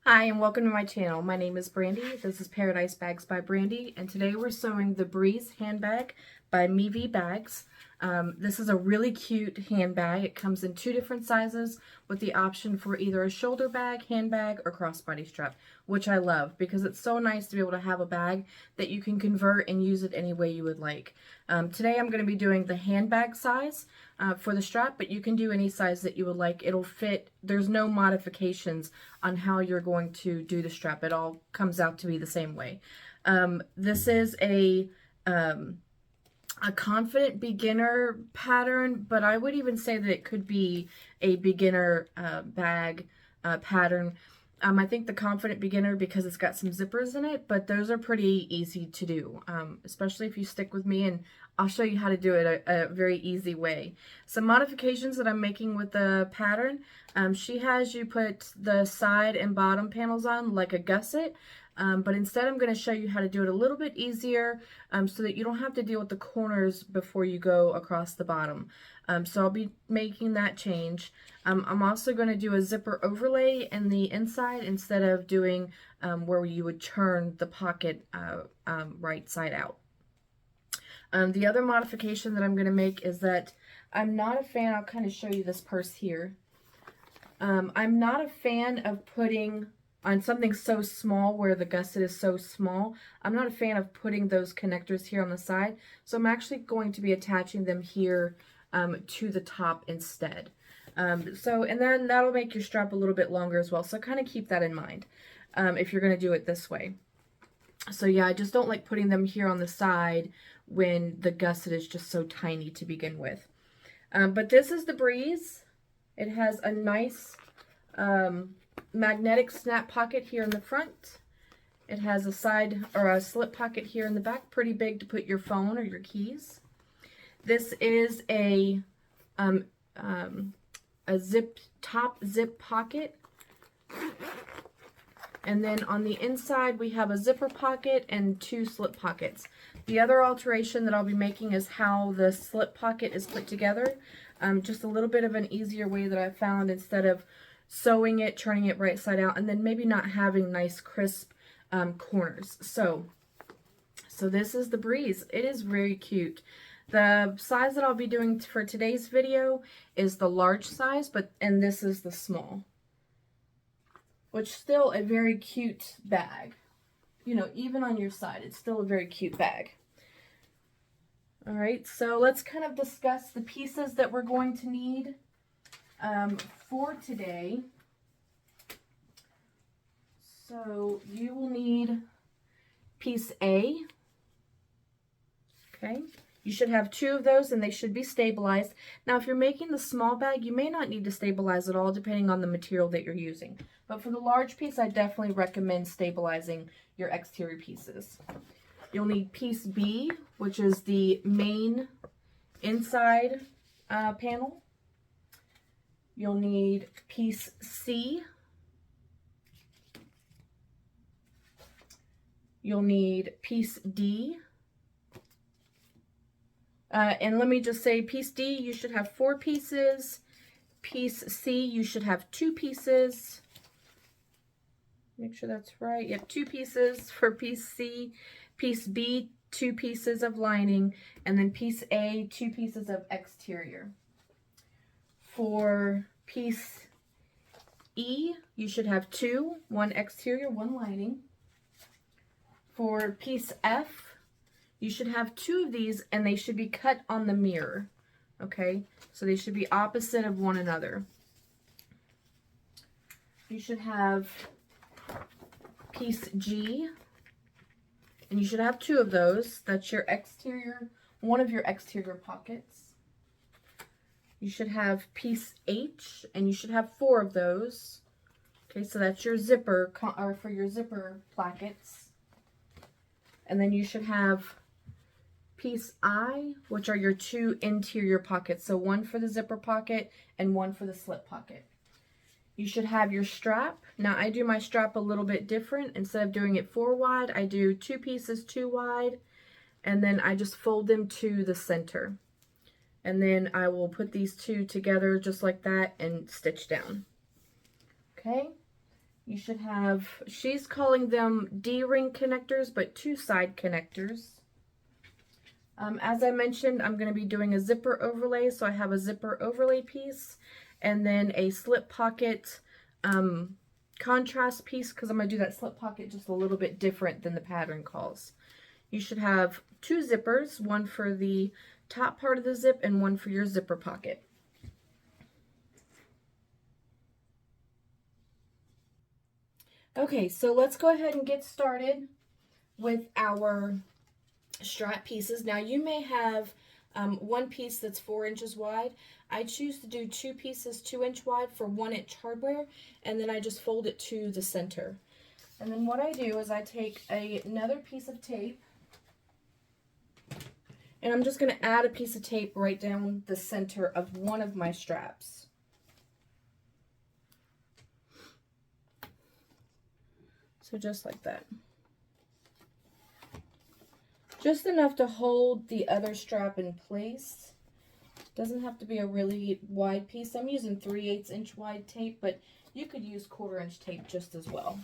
Hi and welcome to my channel. My name is Brandy. This is Paradise Bags by Brandy, and today we're sewing the Breeze handbag by Meve bags. This is a really cute handbag. It comes in two different sizes with the option for either a shoulder bag, handbag, or crossbody strap, which I love because it's so nice to be able to have a bag that you can convert and use it any way you would like. Today I'm going to be doing the handbag size for the strap, but you can do any size that you would like. It'll fit. There's no modifications on how you're going to do the strap. It all comes out to be the same way. This is a confident beginner pattern, but I would even say that it could be a beginner bag pattern. I think the confident beginner because it's got some zippers in it, but those are pretty easy to do, especially if you stick with me, and I'll show you how to do it a very easy way. Some modifications that I'm making with the pattern, she has you put the side and bottom panels on like a gusset, but instead I'm going to show you how to do it a little bit easier so that you don't have to deal with the corners before you go across the bottom. So I'll be making that change. I'm also going to do a zipper overlay in the inside instead of doing where you would turn the pocket right side out. The other modification that I'm going to make is that I'm not a fan, I'll kind of show you this purse here. I'm not a fan of putting on something so small where the gusset is so small. I'm not a fan of putting those connectors here on the side, so I'm actually going to be attaching them here to the top instead. And then that'll make your strap a little bit longer as well, so kind of keep that in mind if you're going to do it this way. So yeah, I just don't like putting them here on the side when the gusset is just so tiny to begin with. But this is the Breeze. It has a nice magnetic snap pocket here in the front. It has a side or a slip pocket here in the back, pretty big to put your phone or your keys. This is a top zip pocket. And then on the inside, we have a zipper pocket and two slip pockets. The other alteration that I'll be making is how the slip pocket is put together. Just a little bit of an easier way that I found instead of sewing it, turning it right side out, and then maybe not having nice crisp corners. So this is the Breeze. It is very cute. The size that I'll be doing for today's video is the large size, and this is the small. Which still a very cute bag. You know, even on your side, it's still a very cute bag. All right, so let's kind of discuss the pieces that we're going to need for today. So you will need piece A. Okay. You should have two of those and they should be stabilized. Now, if you're making the small bag, you may not need to stabilize at all depending on the material that you're using. But for the large piece, I definitely recommend stabilizing your exterior pieces. You'll need piece B, which is the main inside panel. You'll need piece C. You'll need piece D. And let me just say, piece D, you should have 4 pieces. Piece C, you should have 2 pieces. Make sure that's right. Yep, 2 pieces for piece C. Piece B, 2 pieces of lining. And then piece A, 2 pieces of exterior. For piece E, you should have 2. 1 exterior, 1 lining. For piece F, you should have 2 of these, and they should be cut on the mirror, okay? So they should be opposite of one another. You should have piece G, and you should have 2 of those. That's your exterior, one of your exterior pockets. You should have piece H, and you should have 4 of those. Okay, so that's your zipper, or for your zipper plackets. And then you should have piece I, which are your 2 interior pockets. So 1 for the zipper pocket and 1 for the slip pocket. You should have your strap. Now I do my strap a little bit different. Instead of doing it 4 wide, I do 2 pieces 2 wide, and then I just fold them to the center. And then I will put these 2 together just like that and stitch down. Okay. You should have, she's calling them D-ring connectors, but 2 side connectors. As I mentioned, I'm going to be doing a zipper overlay, so I have a zipper overlay piece, and then a slip pocket contrast piece, because I'm going to do that slip pocket just a little bit different than the pattern calls. You should have 2 zippers, one for the top part of the zip and one for your zipper pocket. Okay, so let's go ahead and get started with our strap pieces. Now you may have one piece that's 4 inches wide. I choose to do 2 pieces 2-inch wide for 1-inch hardware, and then I just fold it to the center. And then what I do is I take another piece of tape, and I'm just going to add a piece of tape right down the center of one of my straps. So just like that. Just enough to hold the other strap in place. Doesn't have to be a really wide piece. I'm using 3/8 inch wide tape, but you could use 1/4 inch tape just as well.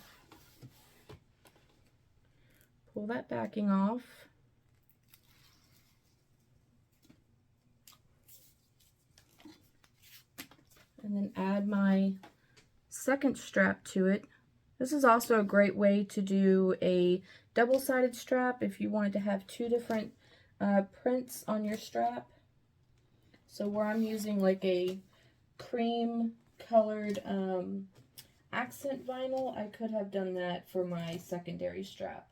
Pull that backing off. And then add my second strap to it. This is also a great way to do a double-sided strap if you wanted to have 2 different prints on your strap. So where I'm using like a cream colored accent vinyl, I could have done that for my secondary strap.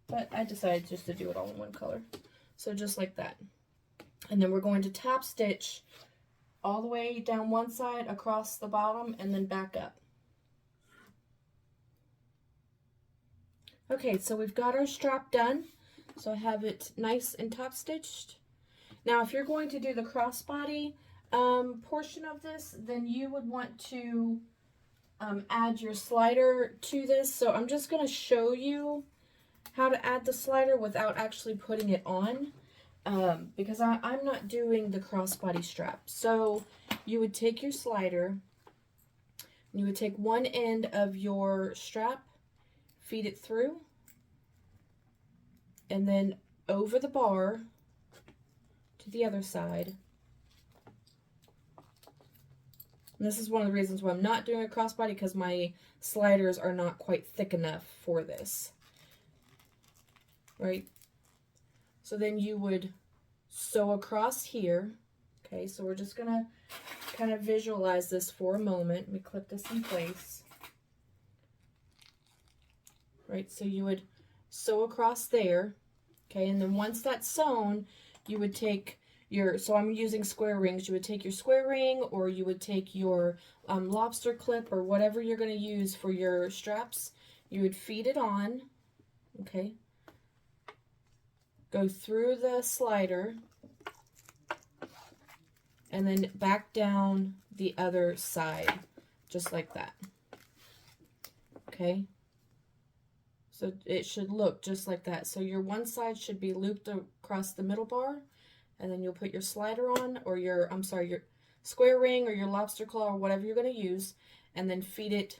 But I decided just to do it all in one color. So just like that. And then we're going to top stitch all the way down one side, across the bottom, and then back up. Okay, so we've got our strap done. So I have it nice and top stitched. Now, if you're going to do the crossbody portion of this, then you would want to add your slider to this. So I'm just going to show you how to add the slider without actually putting it on, because I'm not doing the crossbody strap. So you would take your slider, you would take one end of your strap, feed it through, and then over the bar to the other side. And this is one of the reasons why I'm not doing a crossbody, because my sliders are not quite thick enough for this. Right? So then you would sew across here. Okay, so we're just gonna kind of visualize this for a moment. Let me clip this in place. Right, so you would sew across there. Okay, and then once that's sewn, you would take your, so I'm using square rings, you would take your square ring, or you would take your lobster clip, or whatever you're going to use for your straps. You would feed it on, okay, go through the slider, and then back down the other side, just like that. Okay, so it should look just like that. So your one side should be looped across the middle bar, and then you'll put your slider on, or your, your square ring or your lobster claw or whatever you're going to use, and then feed it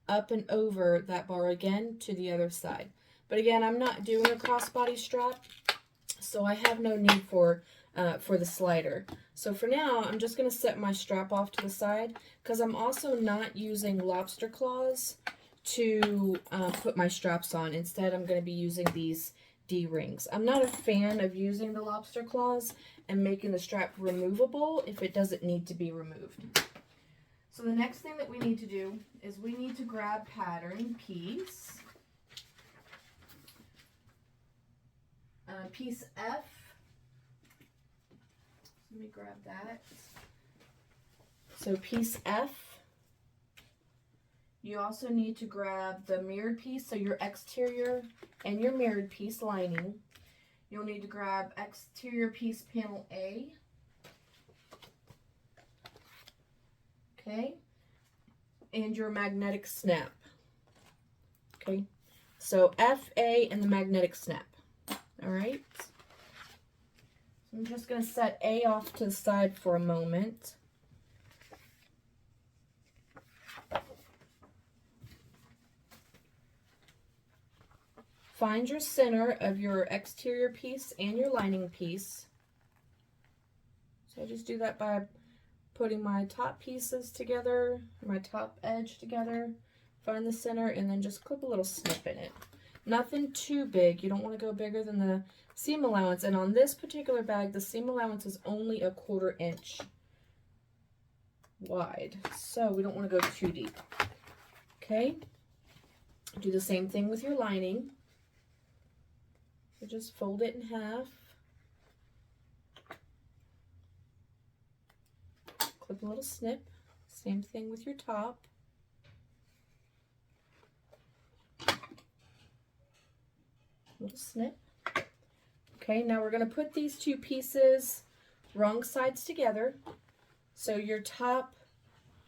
up and over that bar again to the other side. But again, I'm not doing a crossbody strap, so I have no need for the slider. So for now, I'm just going to set my strap off to the side, because I'm also not using lobster claws to put my straps on. Instead, I'm going to be using these D-rings. I'm not a fan of using the lobster claws and making the strap removable if it doesn't need to be removed. So the next thing that we need to do is we need to grab pattern piece. Piece F. Let me grab that. So piece F. You also need to grab the mirrored piece, so your exterior and your mirrored piece lining. You'll need to grab exterior piece panel A. Okay. And your magnetic snap. Okay. So FA and the magnetic snap. All right. So I'm just going to set A off to the side for a moment. find your center of your exterior piece and your lining piece. So I just do that by putting my top pieces together, my top edge together, find the center, and then just clip a little snip in it. Nothing too big. You don't want to go bigger than the seam allowance. And on this particular bag, the seam allowance is only 1/4 inch wide. So we don't want to go too deep. Okay? Do the same thing with your lining. So just fold it in half. Clip a little snip. Same thing with your top. Little snip. Okay, now we're going to put these two pieces wrong sides together. So your top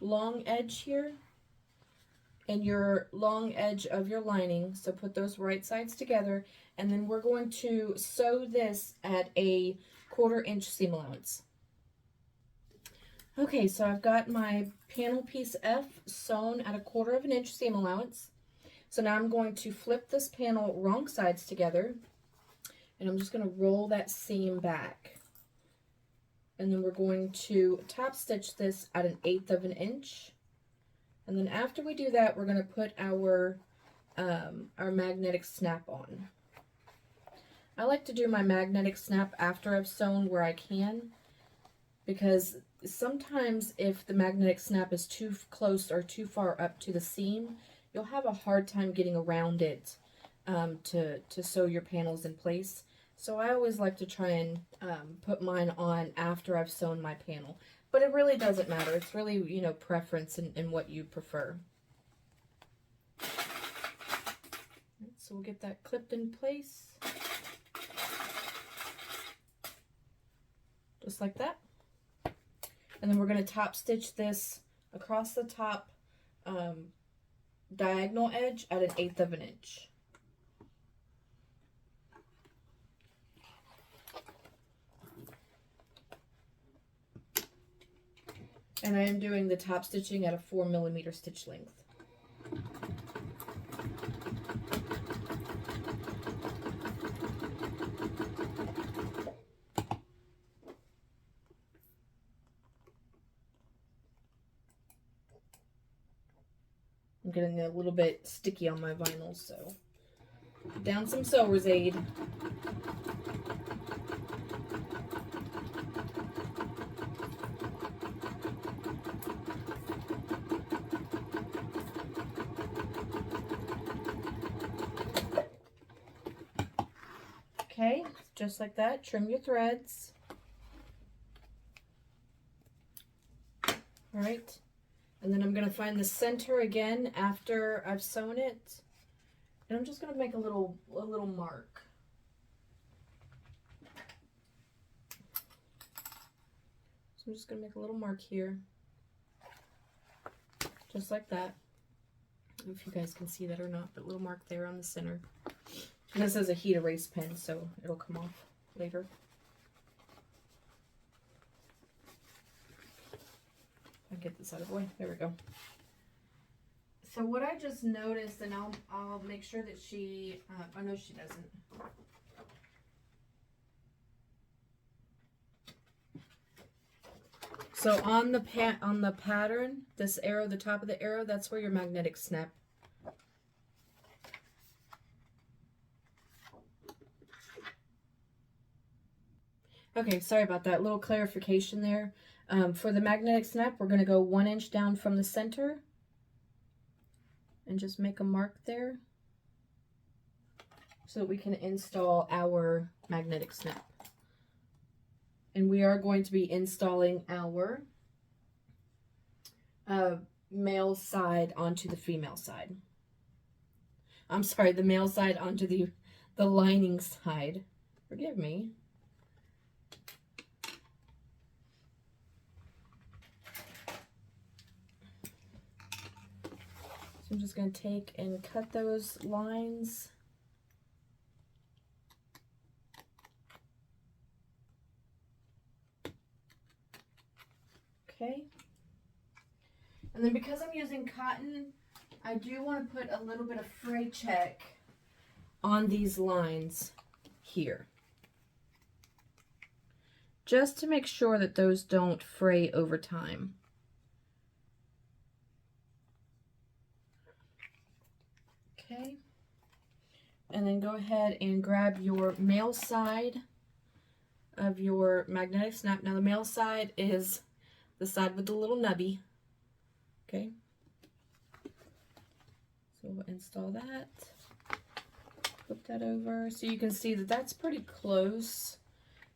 long edge here and your long edge of your lining, so put those right sides together, and then we're going to sew this at a 1/4 inch seam allowance. Okay, so I've got my panel piece F sewn at a 1/4 inch seam allowance. So now I'm going to flip this panel wrong sides together, and I'm just going to roll that seam back. And then we're going to top stitch this at 1/8 inch. And then after we do that, we're going to put our magnetic snap on. I like to do my magnetic snap after I've sewn where I can, because sometimes if the magnetic snap is too close or too far up to the seam, you'll have a hard time getting around it to sew your panels in place. So I always like to try and put mine on after I've sewn my panel. But it really doesn't matter. It's really, you know, preference and what you prefer. So we'll get that clipped in place. Just like that. And then we're going to top stitch this across the top diagonal edge at 1/8 inch. And I am doing the top stitching at a 4mm stitch length. I'm getting a little bit sticky on my vinyl, so down some sewer's aid. Okay, just like that, trim your threads. All right, and then I'm going to find the center again after I've sewn it, and I'm just going to make a little mark. So I'm just going to make a little mark here, just like that. I don't know if you guys can see that or not, but a little mark there on the center. And this is a heat erase pen, so it'll come off later. I'll get this out of the way. There we go. So what I just noticed, and I'll make sure that she, oh no, she doesn't. So on the pattern, this arrow, the top of the arrow, that's where your magnetic snap. Okay, sorry about that. Little clarification there. For the magnetic snap, we're going to go 1 inch down from the center and just make a mark there so that we can install our magnetic snap. And we are going to be installing our male side onto the female side. I'm sorry, the male side onto the lining side. Forgive me. So I'm just going to take and cut those lines. Okay. And then because I'm using cotton, I do want to put a little bit of fray check on these lines here, just to make sure that those don't fray over time. Okay, and then go ahead and grab your male side of your magnetic snap. Now the male side is the side with the little nubby. Okay, so we'll install that, flip that over, so you can see that that's pretty close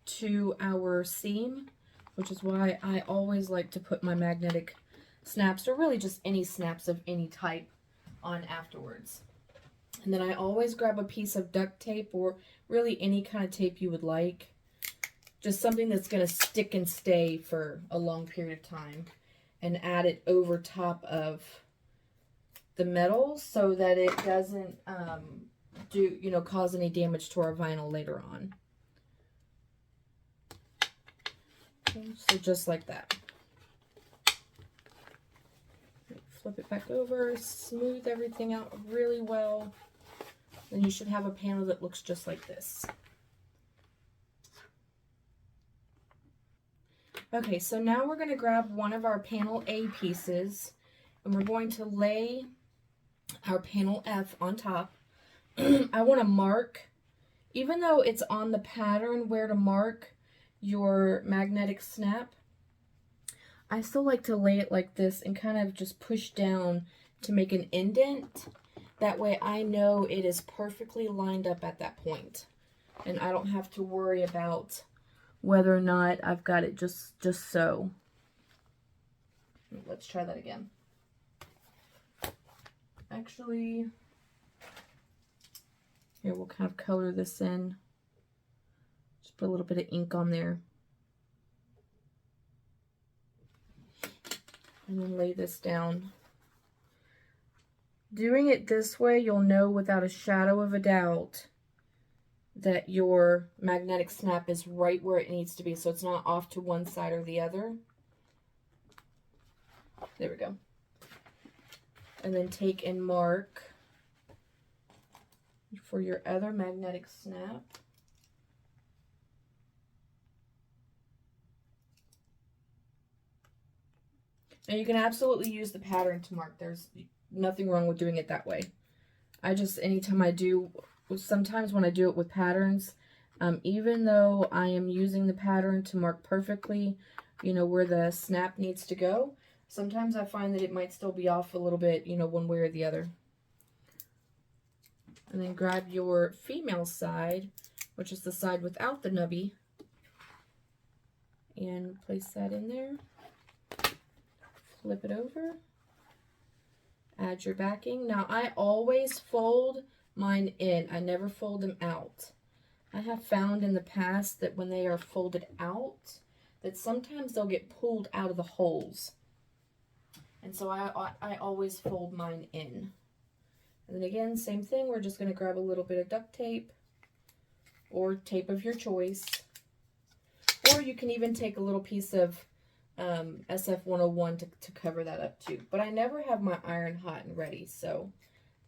to our seam, which is why I always like to put my magnetic snaps, or really just any snaps of any type, on afterwards. And then I always grab a piece of duct tape, or really any kind of tape you would like. Just something that's going to stick and stay for a long period of time. And add it over top of the metal so that it doesn't cause any damage to our vinyl later on. Okay, so just like that. Flip it back over, smooth everything out really well. Then you should have a panel that looks just like this. Okay, so now we're going to grab one of our panel A pieces, and we're going to lay our panel F on top. I want to mark, even though it's on the pattern where to mark your magnetic snap, I still like to lay it like this and kind of just push down to make an indent. That way I know it is perfectly lined up at that point, and I don't have to worry about whether or not I've got it just so. Let's try that again. Actually, here, we'll kind of color this in. Just put a little bit of ink on there. And then lay this down. Doing it this way, you'll know without a shadow of a doubt that your magnetic snap is right where it needs to be, so it's not off to one side or the other. There we go. And then take and mark for your other magnetic snap. And you can absolutely use the pattern to mark. There's nothing wrong with doing it that way. I just, anytime I do, sometimes when I do it with patterns, even though I am using the pattern to mark perfectly, where the snap needs to go, sometimes I find that it might still be off a little bit, one way or the other. And then grab your female side, which is the side without the nubby, and place that in there. Flip it over. Add your backing. Now, I always fold mine in. I never fold them out. I have found in the past that when they are folded out, that sometimes they'll get pulled out of the holes. And so I always fold mine in. And then again, same thing. We're just going to grab a little bit of duct tape or tape of your choice. Or you can even take a little piece of SF-101 to cover that up too. But I never have my iron hot and ready, so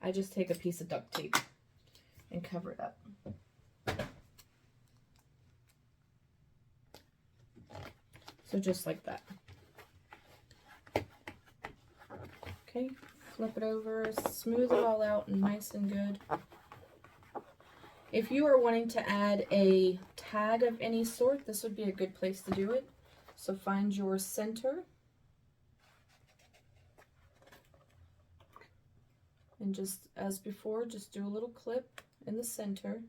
I just take a piece of duct tape and cover it up. So just like that. Okay, flip it over, smooth it all out and nice and good. If you are wanting to add a tag of any sort, this would be a good place to do it. So find your center and just as before, just do a little clip in the center.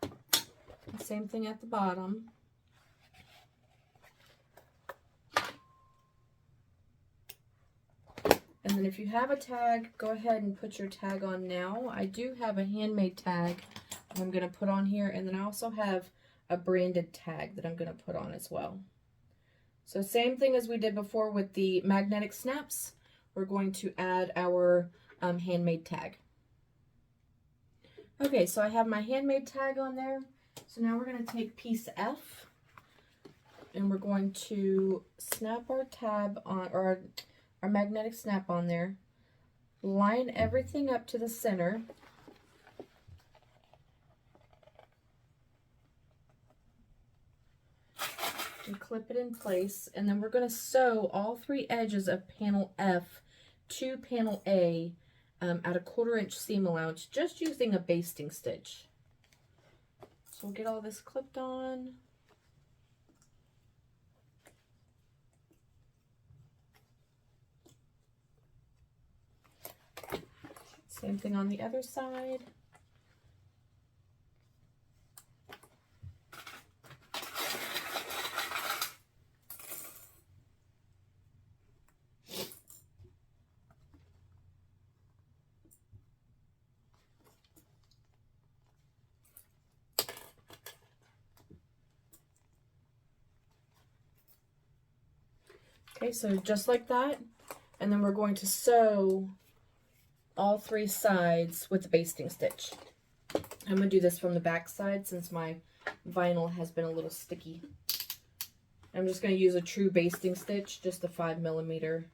And same thing at the bottom. And then if you have a tag, go ahead and put your tag on now. I do have a handmade tag that I'm going to put on here, and then I also have a branded tag that I'm going to put on as well. So same thing as we did before with the magnetic snaps, we're going to add our handmade tag. Okay, so I have my handmade tag on there. So now we're going to take piece F and we're going to snap our tab on, or our magnetic snap on there, line everything up to the center, and clip it in place. And then we're going to sew all 3 edges of panel F to panel A at a 1/4 inch seam allowance, just using a basting stitch. So we'll get all this clipped on. Same thing on the other side. Okay, so just like that, and then we're going to sew all 3 sides with the basting stitch. I'm going to do this from the back side since my vinyl has been a little sticky. I'm just going to use a true basting stitch, just a 5mm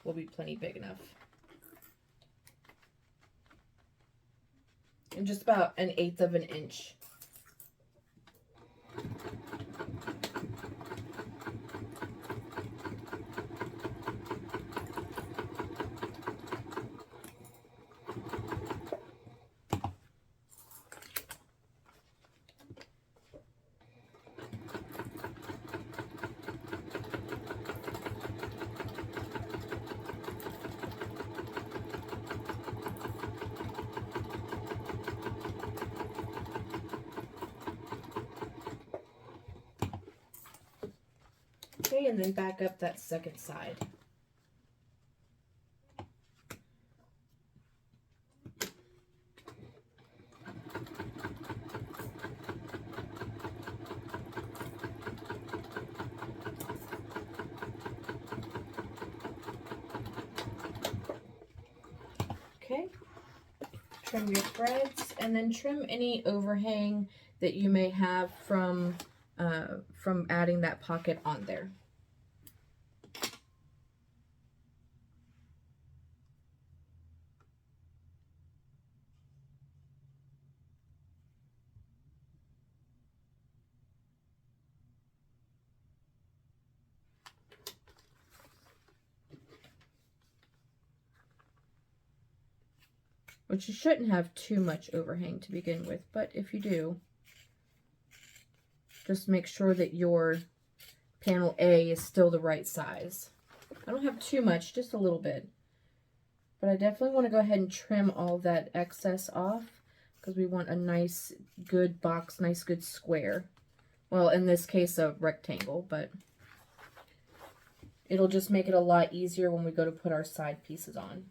will be plenty big enough. And just about 1/8 of an inch. Okay, and then back up that second side. Okay, trim your threads, and then trim any overhang that you may have from adding that pocket on there. Which you shouldn't have too much overhang to begin with, but if you do, just make sure that your panel A is still the right size. I don't have too much, just a little bit. But I definitely want to go ahead and trim all that excess off because we want a nice, good box, nice, good square. Well, in this case, a rectangle, but it'll just make it a lot easier when we go to put our side pieces on.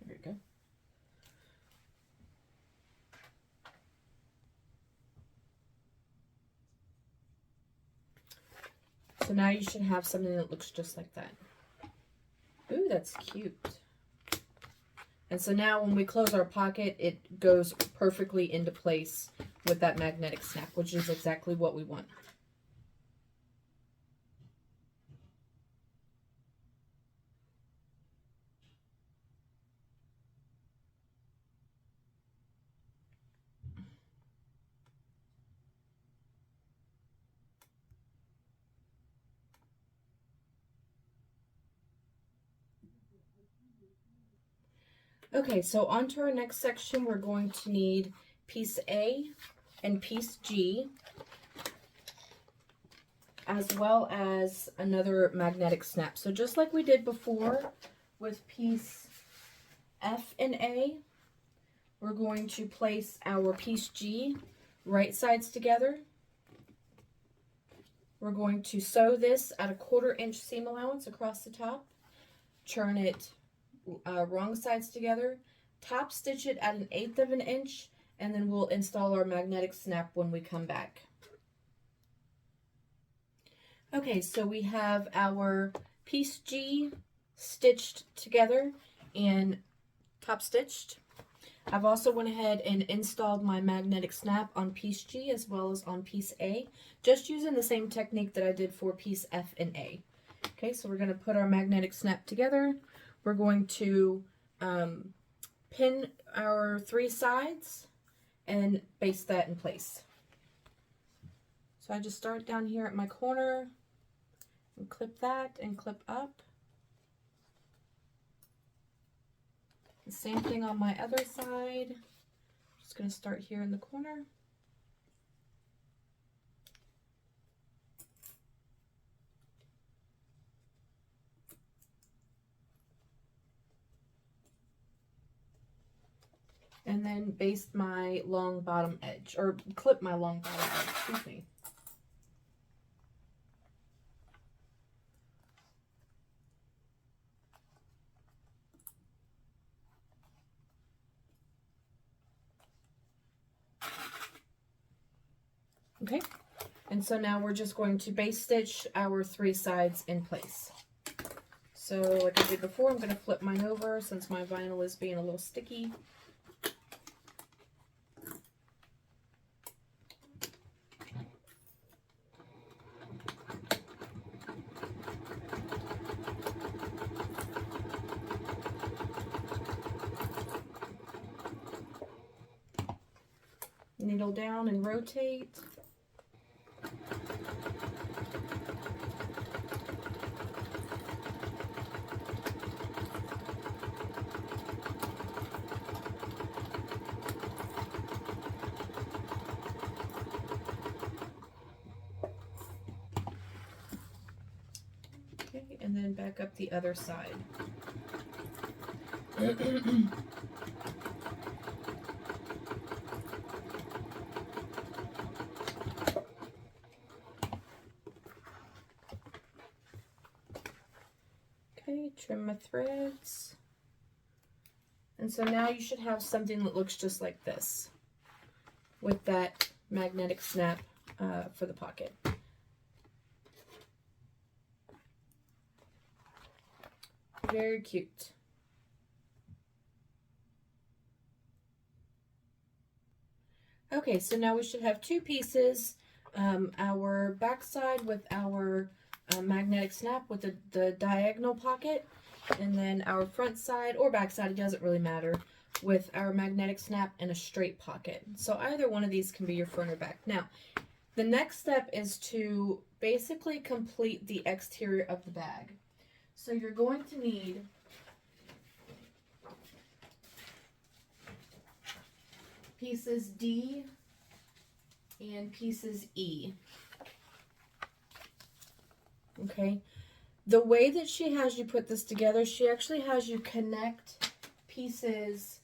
There we go. So now you should have something that looks just like that. Ooh, that's cute. And so now when we close our pocket, it goes perfectly into place with that magnetic snap, which is exactly what we want. Okay, so on to our next section, we're going to need piece A and piece G, as well as another magnetic snap. So just like we did before with piece F and A, we're going to place our piece G right sides together. We're going to sew this at a 1/4 inch seam allowance across the top, turn it wrong sides together, top stitch it at 1/8 of an inch, and then we'll install our magnetic snap when we come back. Okay, so we have our piece G stitched together and top stitched. I've also went ahead and installed my magnetic snap on piece G as well as on piece A, just using the same technique that I did for piece F and A. Okay, so we're going to put our magnetic snap together. We're going to pin our 3 sides and baste that in place. So I just start down here at my corner and clip that and clip up. The same thing on my other side. Just going to start here in the corner. And then baste my long bottom edge, or clip my long bottom edge, excuse me. Okay, and so now we're just going to baste stitch our 3 sides in place. So like I did before, I'm going to flip mine over since my vinyl is being a little sticky. Needle down and rotate. Okay, and then back up the other side. Okay, trim my threads. And so now you should have something that looks just like this with that magnetic snap for the pocket. Very cute. Okay, so now we should have 2 pieces. Our back side with our magnetic snap with the diagonal pocket, and then our front side or back side, it doesn't really matter, with our magnetic snap and a straight pocket. So either one of these can be your front or back. Now, the next step is to basically complete the exterior of the bag. So you're going to need pieces D and pieces E. Okay, the way that she has you put this together, she actually has you connect pieces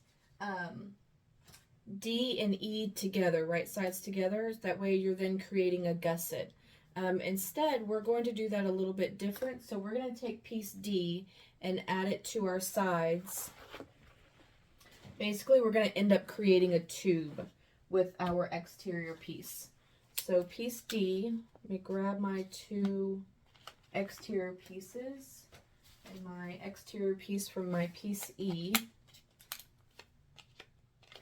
D and E together, right sides together. That way you're then creating a gusset. Instead, we're going to do that a little bit different. So we're going to take piece D and add it to our sides. Basically, we're going to end up creating a tube with our exterior piece. So piece D, let me grab my 2 exterior pieces and my exterior piece from my piece E.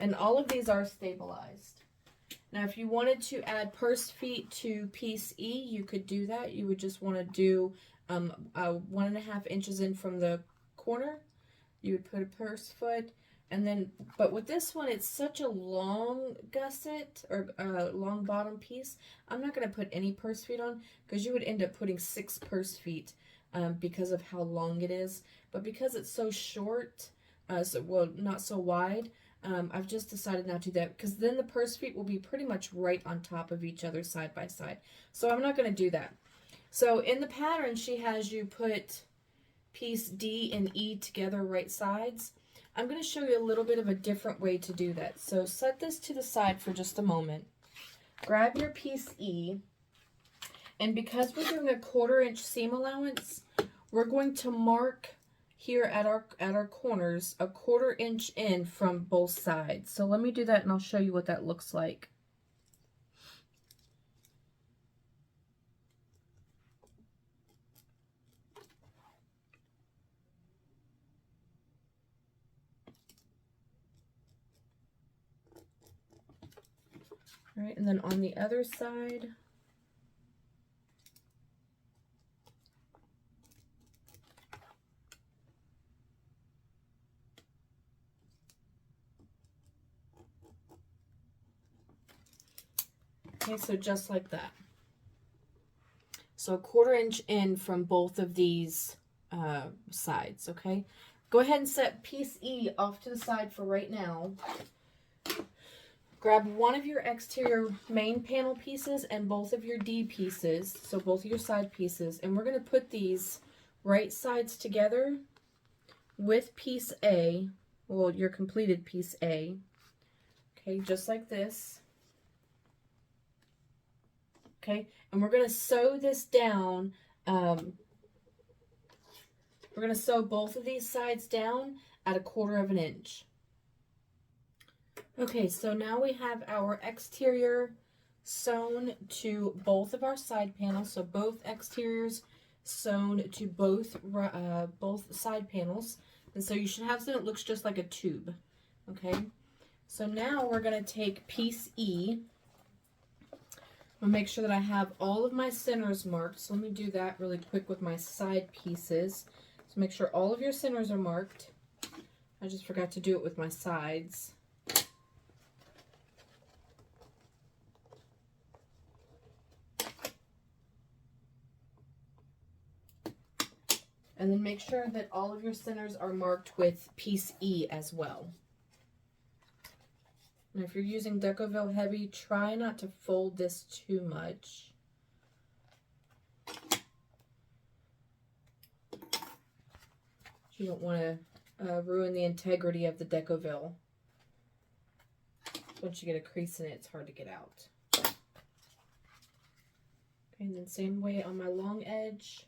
And all of these are stabilized. Now, if you wanted to add purse feet to piece E, you could do that. You would just want to do 1.5 inches in from the corner. You would put a purse foot. And then, but with this one, it's such a long gusset or long bottom piece. I'm not going to put any purse feet on because you would end up putting 6 purse feet because of how long it is. But because it's so short, well, not so wide, I've just decided not to do that because then the purse feet will be pretty much right on top of each other side by side. So I'm not going to do that. So in the pattern, she has you put piece D and E together right sides. I'm going to show you a little bit of a different way to do that. So set this to the side for just a moment. Grab your piece E. And because we're doing a 1/4 inch seam allowance, we're going to mark here at our corners a 1/4 inch in from both sides. So let me do that and I'll show you what that looks like. All right, and then on the other side, Okay, so just like that. So a 1/4 inch in from both of these sides, okay? Go ahead and set piece E off to the side for right now. Grab one of your exterior main panel pieces and both of your D pieces, so both of your side pieces, and we're going to put these right sides together with piece A, well, your completed piece A, okay, just like this. Okay, and we're going to sew this down. We're going to sew both of these sides down at a 1/4 inch. Okay, so now we have our exterior sewn to both of our side panels. So both exteriors sewn to both side panels. And so you should have something that looks just like a tube. Okay, so now we're going to take piece E. I'll make sure that I have all of my centers marked. So let me do that really quick with my side pieces. So make sure all of your centers are marked. I just forgot to do it with my sides. And then make sure that all of your centers are marked with piece E as well. And if you're using Decoville Heavy, try not to fold this too much. You don't want to ruin the integrity of the Decoville. Once you get a crease in it, it's hard to get out. Okay, and then same way on my long edge.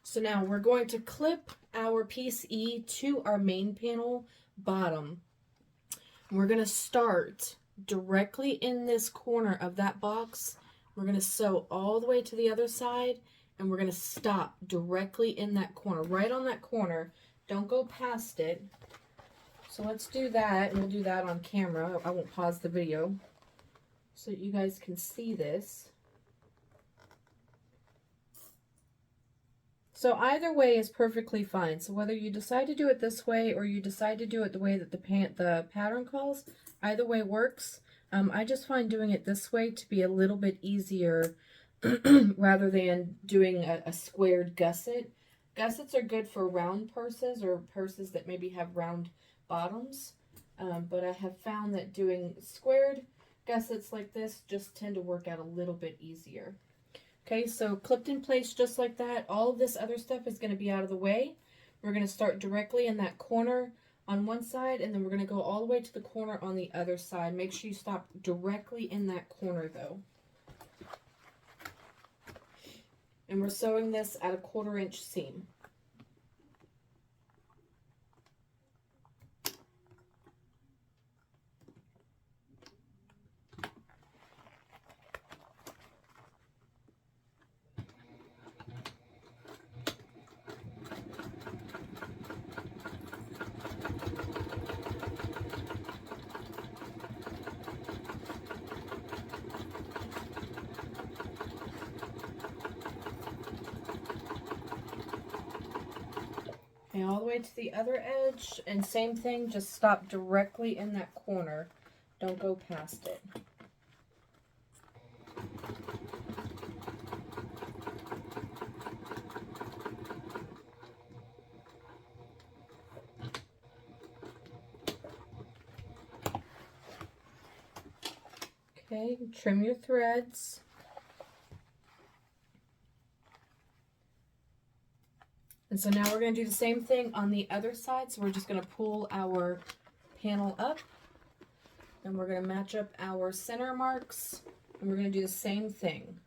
So now we're going to clip our piece E to our main panel bottom. We're going to start directly in this corner of that box. We're going to sew all the way to the other side, and we're going to stop directly in that corner, right on that corner. Don't go past it. So let's do that, and we'll do that on camera. I won't pause the video so that you guys can see this. So either way is perfectly fine. So whether you decide to do it this way or you decide to do it the way that the pattern calls, either way works. I just find doing it this way to be a little bit easier rather than doing a squared gusset. Gussets are good for round purses or purses that maybe have round bottoms. But I have found that doing squared gussets like this just tend to work out a little bit easier. Okay, so clipped in place just like that. All of this other stuff is going to be out of the way. We're going to start directly in that corner on one side, and then we're going to go all the way to the corner on the other side. Make sure you stop directly in that corner, though. And we're sewing this at a 1/4 inch seam. Okay, all the way to the other edge, and same thing, just stop directly in that corner. Don't go past it. Okay, trim your threads. And so now we're going to do the same thing on the other side. So we're just going to pull our panel up, and we're going to match up our center marks, and we're going to do the same thing.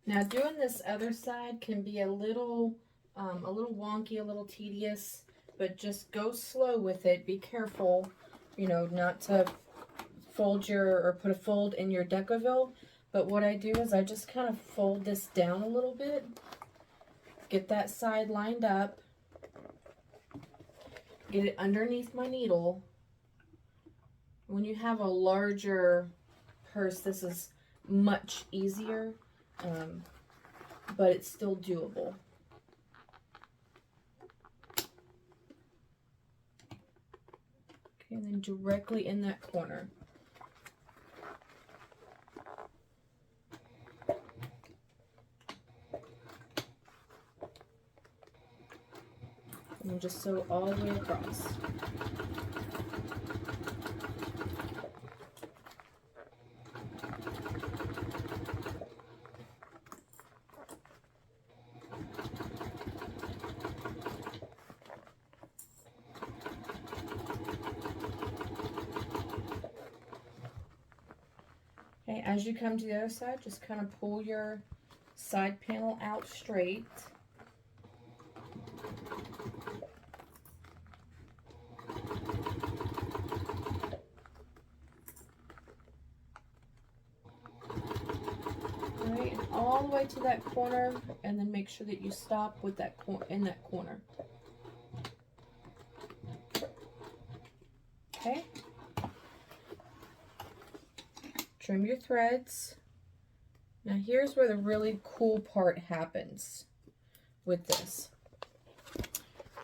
Now doing this other side can be a little A little wonky, a little tedious, but just go slow with it. Be careful, you know, not to fold or put a fold in your Decoville. But what I do is I just kind of fold this down a little bit, get that side lined up, get it underneath my needle. When you have a larger purse, this is much easier, but it's still doable. Okay, and then directly in that corner. And just sew all the way across. Okay, as you come to the other side, just kind of pull your side panel out straight. Alright, and all the way to that corner, and then make sure that you stop with that in that corner. Okay. Trim your threads. Now here's where the really cool part happens with this.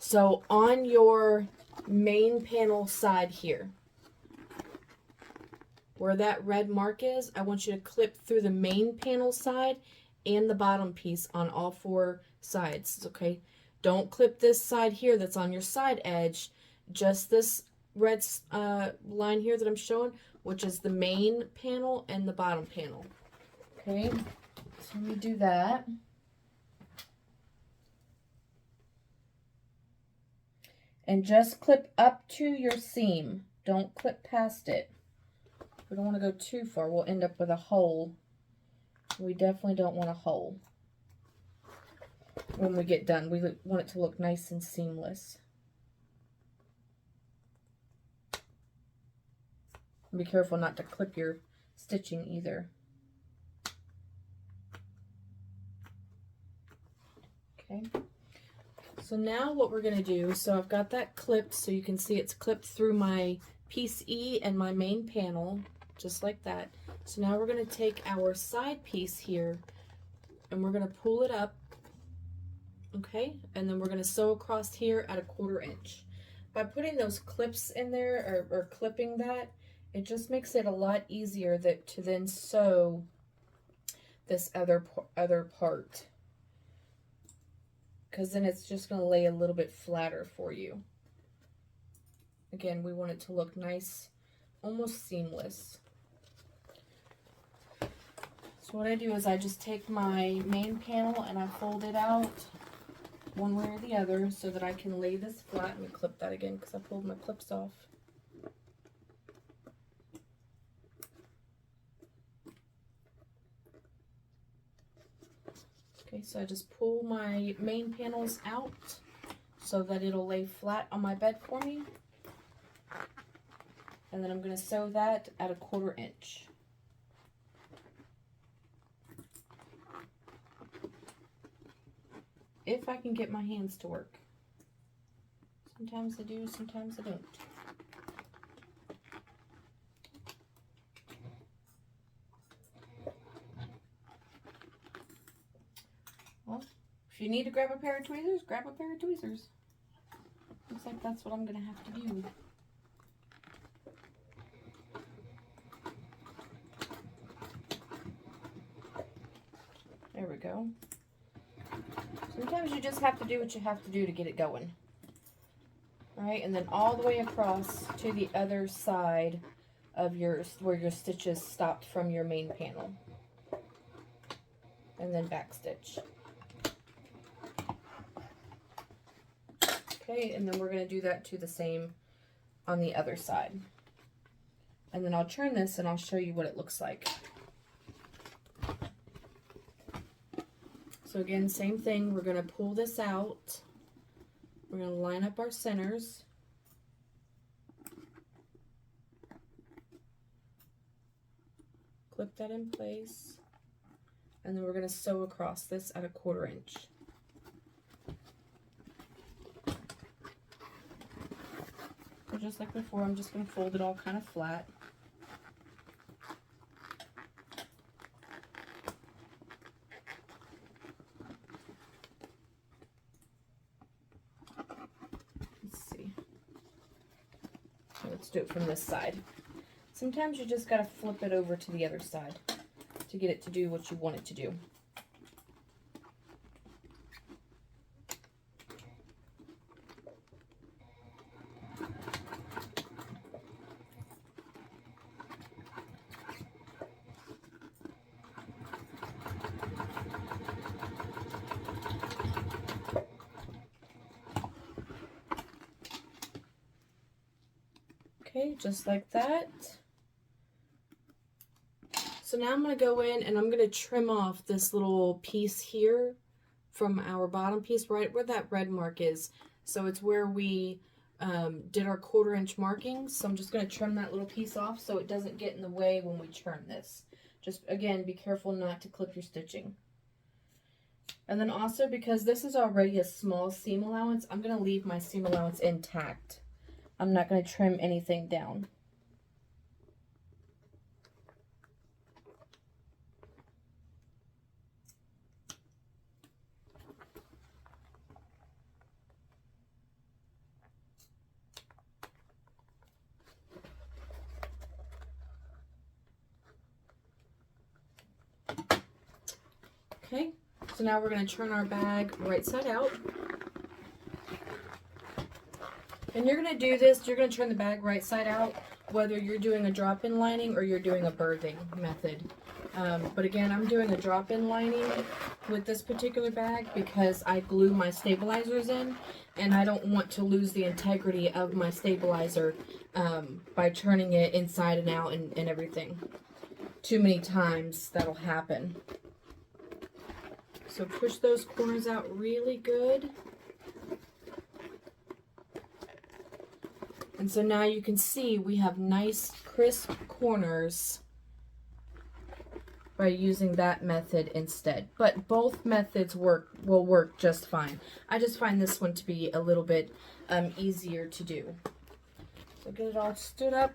So on your main panel side here, where that red mark is, I want you to clip through the main panel side and the bottom piece on all 4 sides, okay? Don't clip this side here that's on your side edge, just this red line here that I'm showing, which is the main panel and the bottom panel. Okay, so let me do that. And just clip up to your seam. Don't clip past it. We don't want to go too far. We'll end up with a hole. We definitely don't want a hole when we get done. We want it to look nice and seamless. Be careful not to clip your stitching either. Okay. So now what we're going to do, so I've got that clipped so you can see it's clipped through my piece E and my main panel, just like that. So now we're going to take our side piece here and we're going to pull it up, okay? And then we're going to sew across here at 1/4 inch. By putting those clips in there or clipping that, it just makes it a lot easier to then sew this other part, because then it's just going to lay a little bit flatter for you. Again, we want it to look nice, almost seamless. So what I do is I just take my main panel and I fold it out one way or the other so that I can lay this flat. Let me clip that again because I pulled my clips off. Okay, so I just pull my main panels out so that it'll lay flat on my bed for me. And then I'm going to sew that at 1/4 inch. If I can get my hands to work. Sometimes I do, sometimes I don't. Well, if you need to grab a pair of tweezers, grab a pair of tweezers. Looks like that's what I'm going to have to do. There we go. Sometimes you just have to do what you have to do to get it going. Alright, and then all the way across to the other side of where your stitches stopped from your main panel. And then back stitch. Okay, and then we're going to do that to the same on the other side. And then I'll turn this and I'll show you what it looks like. So again, same thing, we're going to pull this out. We're going to line up our centers. Clip that in place. And then we're going to sew across this at 1/4 inch. So just like before, I'm just going to fold it all kind of flat. Let's see. Let's do it from this side. Sometimes you just got to flip it over to the other side to get it to do what you want it to do. Okay, just like that. So now I'm going to go in and I'm going to trim off this little piece here from our bottom piece, right where that red mark is. So it's where we did our 1/4 inch markings. So I'm just going to trim that little piece off so it doesn't get in the way when we turn this. Just, again, be careful not to clip your stitching. And then also, because this is already a small seam allowance, I'm going to leave my seam allowance intact. I'm not going to trim anything down. Okay, so now we're going to turn our bag right side out. And you're going to do this, you're going to turn the bag right side out, whether you're doing a drop-in lining or you're doing a birthing method. But again, I'm doing a drop-in lining with this particular bag because I glue my stabilizers in, and I don't want to lose the integrity of my stabilizer by turning it inside and out and everything. Too many times that'll happen. So push those corners out really good. And so now you can see we have nice crisp corners by using that method instead. But both methods will work just fine. I just find this one to be a little bit easier to do. So get it all stood up.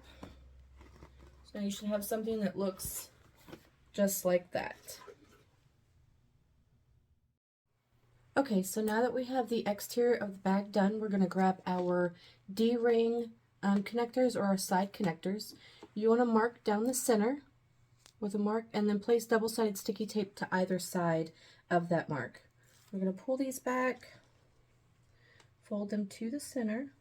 So now you should have something that looks just like that. Okay, so now that we have the exterior of the bag done, we're going to grab our D-ring connectors or our side connectors. You want to mark down the center with a mark and then place double-sided sticky tape to either side of that mark. We're going to pull these back, fold them to the center.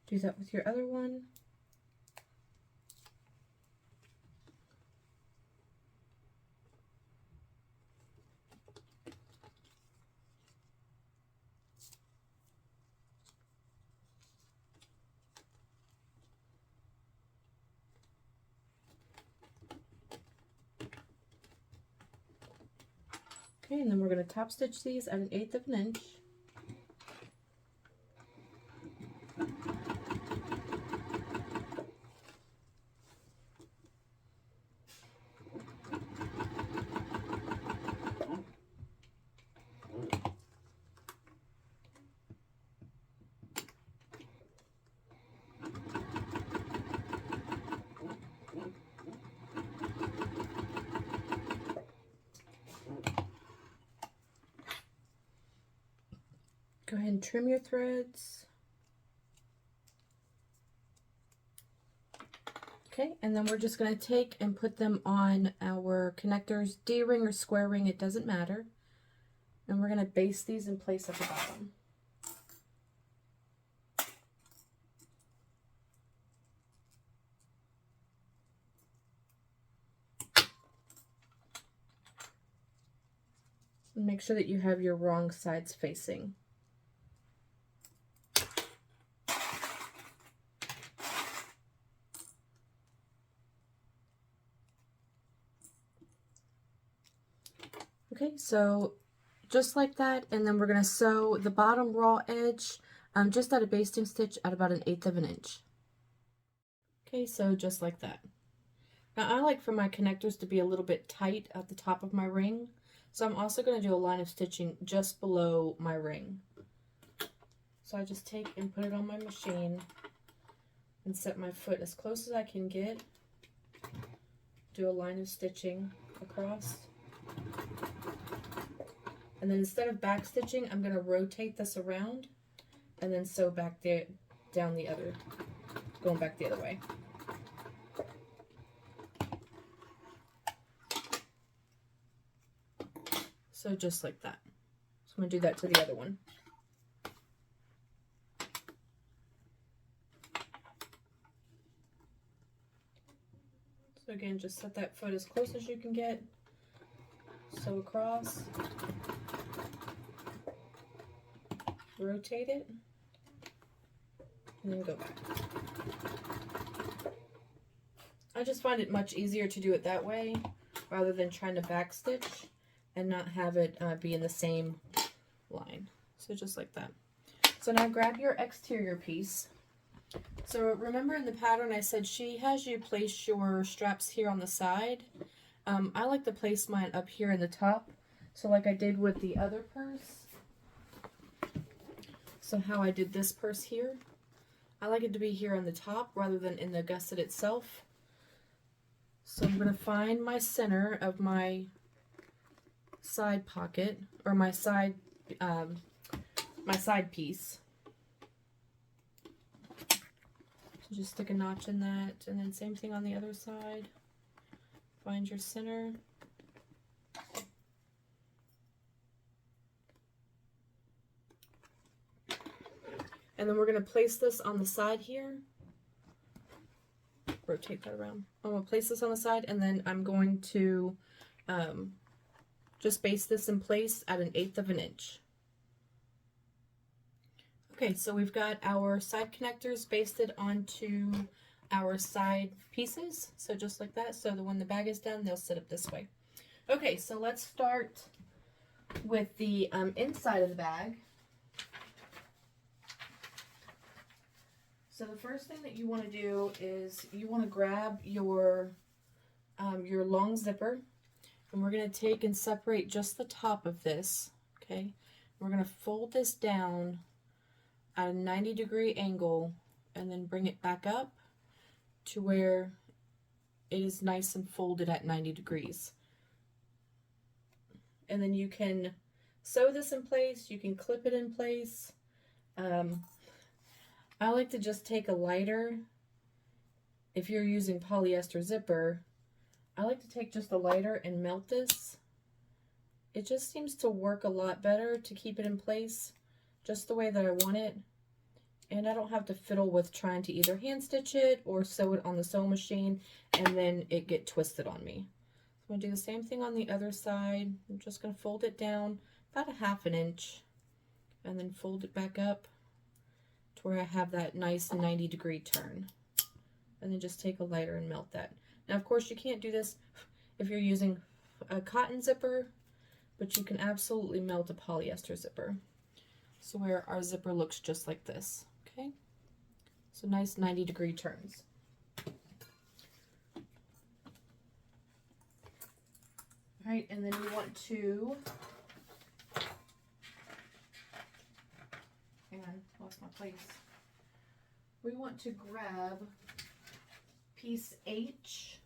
Do that with your other one. Okay, and then we're going to top stitch these at 1/8 of an inch. Go ahead and trim your threads. Okay, and then we're just going to take and put them on our connectors, D-ring or square ring, it doesn't matter. And we're going to baste these in place at the bottom. And make sure that you have your wrong sides facing. Okay, so just like that, and then we're going to sew the bottom raw edge just at a basting stitch at about 1/8 of an inch. Okay, so just like that. Now I like for my connectors to be a little bit tight at the top of my ring, so I'm also going to do a line of stitching just below my ring. So I just take and put it on my machine and set my foot as close as I can get, do a line of stitching across, and then instead of back stitching, I'm going to rotate this around and then sew back there, down the other, going back the other way. So just like that. So I'm going to do that to the other one. So again, just set that foot as close as you can get, sew across, rotate it, and then go back. I just find it much easier to do it that way rather than trying to back stitch and not have it be in the same line. So just like that. So now grab your exterior piece. So remember in the pattern I said she has you place your straps here on the side. I like to place mine up here in the top, so like I did with the other purse. So how I did this purse here, I like it to be here on the top rather than in the gusset itself. So I'm going to find my center of my side pocket, or my side piece. So just stick a notch in that, and then same thing on the other side. Find your center. And then we're going to place this on the side here. Rotate that around. I'm going to place this on the side, and then I'm going to just baste this in place at 1/8 of an inch. Okay, so we've got our side connectors basted onto our side pieces. So just like that. So that when the bag is done, they'll sit up this way. Okay, so let's start with the inside of the bag. So the first thing that you want to do is you want to grab your long zipper, and we're going to take and separate just the top of this, okay? We're going to fold this down at a 90-degree angle and then bring it back up to where it is nice and folded at 90 degrees. And then you can sew this in place, you can clip it in place. I like to just take a lighter. If you're using polyester zipper, I like to take just a lighter and melt this. It just seems to work a lot better to keep it in place just the way that I want it. And I don't have to fiddle with trying to either hand stitch it or sew it on the sewing machine and then it get twisted on me. So I'm going to do the same thing on the other side. I'm just going to fold it down about 1/2 inch and then fold it back up to where I have that nice 90-degree turn. And then just take a lighter and melt that. Now, of course, you can't do this if you're using a cotton zipper, but you can absolutely melt a polyester zipper. So where our zipper looks just like this, okay? So nice 90-degree turns. All right, and then you want to, hang on, lost my place. We want to grab piece H,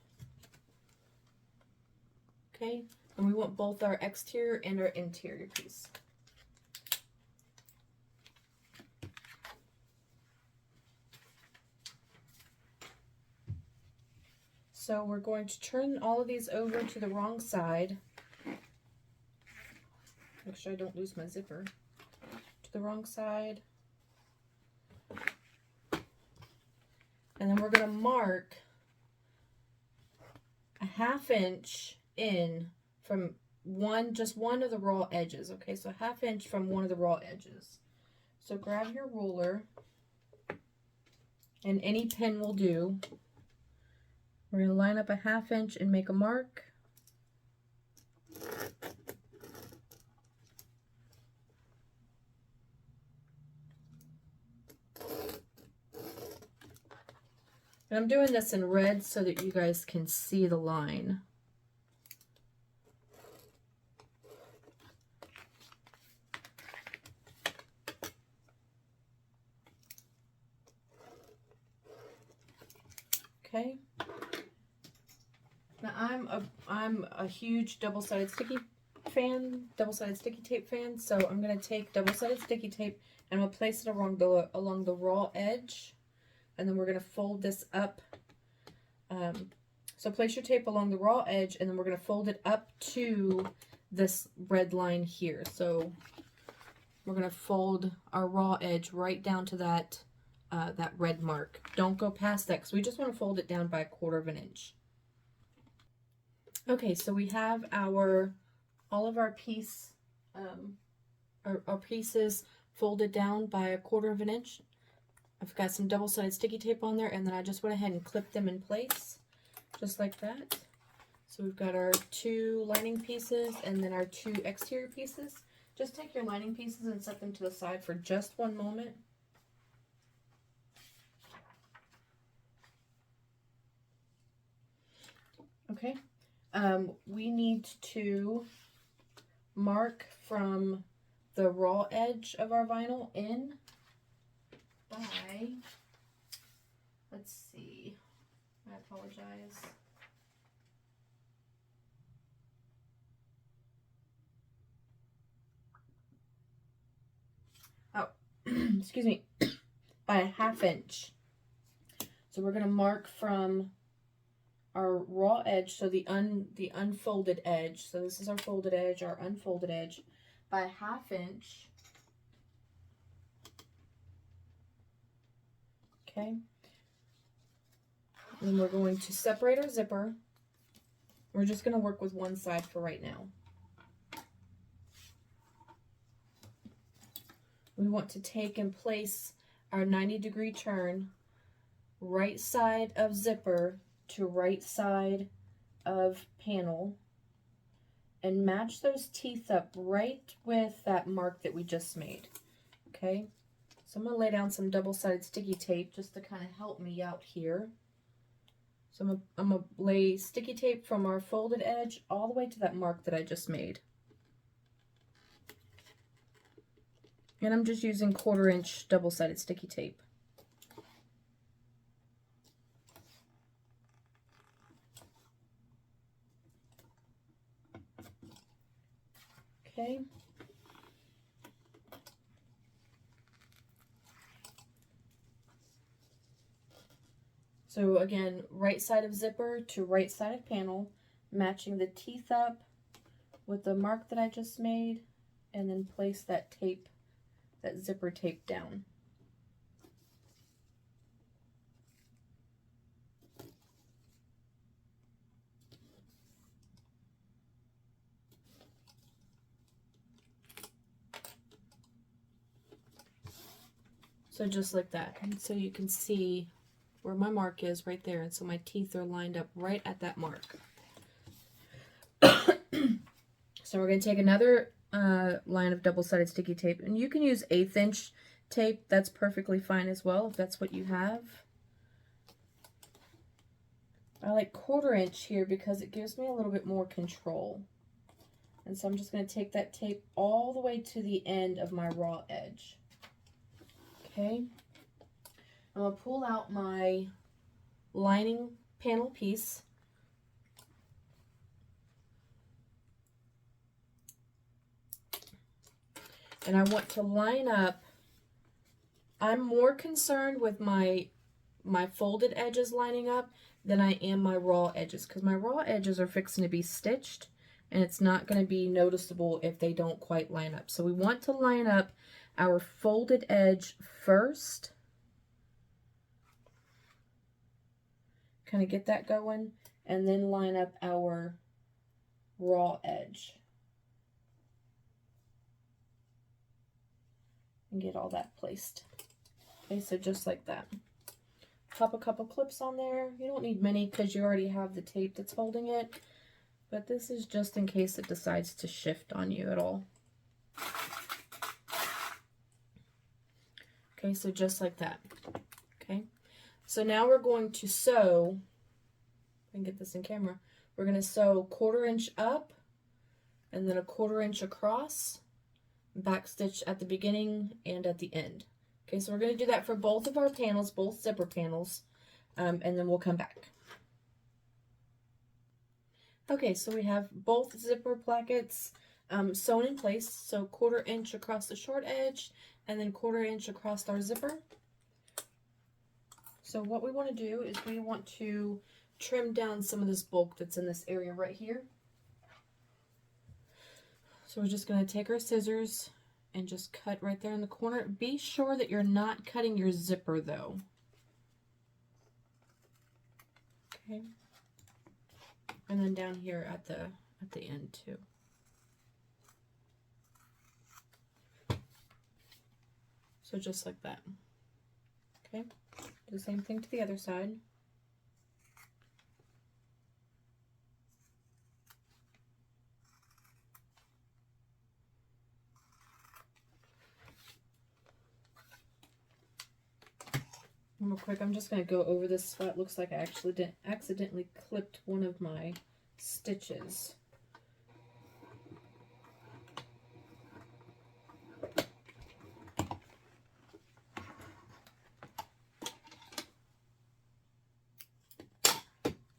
okay? And we want both our exterior and our interior piece. So we're going to turn all of these over to the wrong side. Make sure I don't lose my zipper. To the wrong side. And then we're going to mark a 1/2 inch in from just one of the raw edges. Okay, so 1/2 inch from one of the raw edges. So grab your ruler, and any pin will do. We're going to line up a 1/2 inch and make a mark. And I'm doing this in red so that you guys can see the line. Okay. Now I'm a huge double-sided sticky tape fan, so I'm gonna take double-sided sticky tape and I'm gonna place it along the raw edge, and then we're gonna fold this up. So place your tape along the raw edge, and then we're gonna fold it up to this red line here. So we're gonna fold our raw edge right down to that that red mark. Don't go past that because we just want to fold it down by 1/4 of an inch. Okay, so we have all of our our pieces folded down by 1/4 of an inch. I've got some double-sided sticky tape on there, and then I just went ahead and clipped them in place, just like that. So we've got our 2 lining pieces and then our 2 exterior pieces. Just take your lining pieces and set them to the side for just one moment. Okay, we need to mark from the raw edge of our vinyl in by, let's see, I apologize. Oh, excuse me, by 1/2 inch. So we're going to mark from our raw edge, so the unfolded edge. So this is our folded edge, our unfolded edge, by 1/2 inch. Okay. And we're going to separate our zipper. We're just going to work with one side for right now. We want to take and place our 90-degree turn right side of zipper to right side of panel and match those teeth up right with that mark that we just made. Okay, so I'm going to lay down some double-sided sticky tape just to kind of help me out here. So I'm going to lay sticky tape from our folded edge all the way to that mark that I just made. And I'm just using 1/4 inch double-sided sticky tape. Okay. So again, right side of zipper to right side of panel, matching the teeth up with the mark that I just made, and then place that tape, that zipper tape down. So just like that. And so you can see where my mark is right there. And so my teeth are lined up right at that mark. So we're going to take another line of double-sided sticky tape. And you can use 1/8 inch tape. That's perfectly fine as well if that's what you have. I like 1/4 inch here because it gives me a little bit more control. And so I'm just going to take that tape all the way to the end of my raw edge. Okay, I'm going to pull out my lining panel piece. And I want to line up. I'm more concerned with my folded edges lining up than I am my raw edges, because my raw edges are fixing to be stitched and it's not going to be noticeable if they don't quite line up. So we want to line up our folded edge first. Kind of get that going, and then line up our raw edge. And get all that placed. Okay, so just like that. Pop a couple clips on there. You don't need many because you already have the tape that's holding it. But this is just in case it decides to shift on you at all. Okay, so just like that. Okay, So now we're going to sew, I can get this in camera, we're going to sew 1/4 inch up and then a 1/4 inch across, back stitch at the beginning and at the end. Okay, so we're going to do that for both of our panels, both zipper panels, and then we'll come back. Okay, so we have both zipper plackets sewn in place, so 1/4 inch across the short edge and then 1/4 inch across our zipper. So what we want to do is we want to trim down some of this bulk that's in this area right here. So we're just going to take our scissors and just cut right there in the corner. Be sure that you're not cutting your zipper though. Okay. And then down here at the end too. So just like that. Okay. Do the same thing to the other side. Real quick, I'm just going to go over this spot. Looks like I actually accidentally clipped one of my stitches.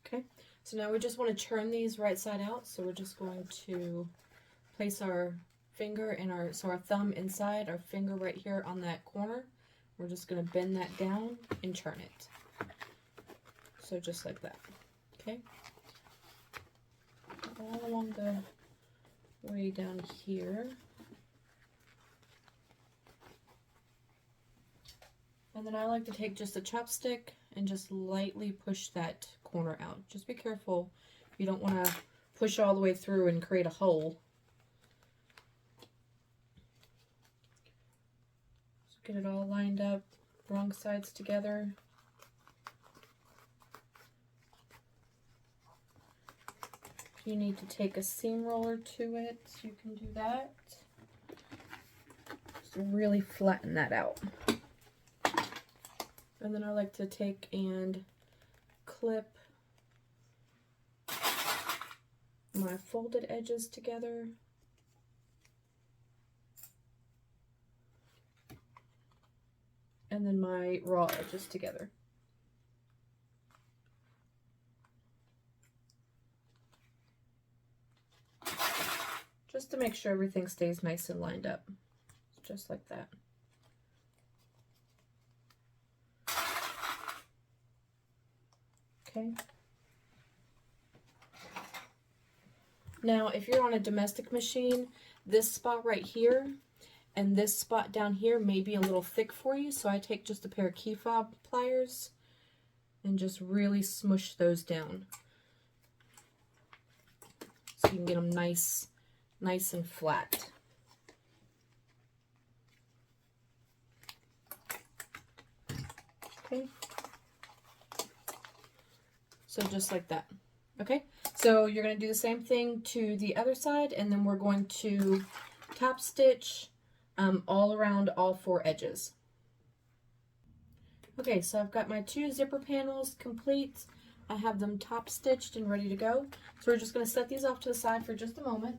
Okay, so now we just want to turn these right side out. So we're just going to place our finger and our thumb inside, our finger right here on that corner. We're just going to bend that down and turn it. So just like that. Okay. All along the way down here. And then I like to take just a chopstick and just lightly push that corner out. Just be careful. You don't want to push all the way through and create a hole. Get it all lined up, wrong sides together. If you need to take a seam roller to it, you can do that. Just really flatten that out. And then I like to take and clip my folded edges together. And then my raw edges together. Just to make sure everything stays nice and lined up. Just like that. Okay. Now, if you're on a domestic machine, this spot right here and this spot down here may be a little thick for you, so I take just a pair of key fob pliers and just really smush those down. So you can get them nice and flat. Okay. So just like that. Okay, so you're going to do the same thing to the other side, and then we're going to top stitch all around all 4 edges. Okay, so I've got my 2 zipper panels complete. I have them top stitched and ready to go. So we're just going to set these off to the side for just a moment.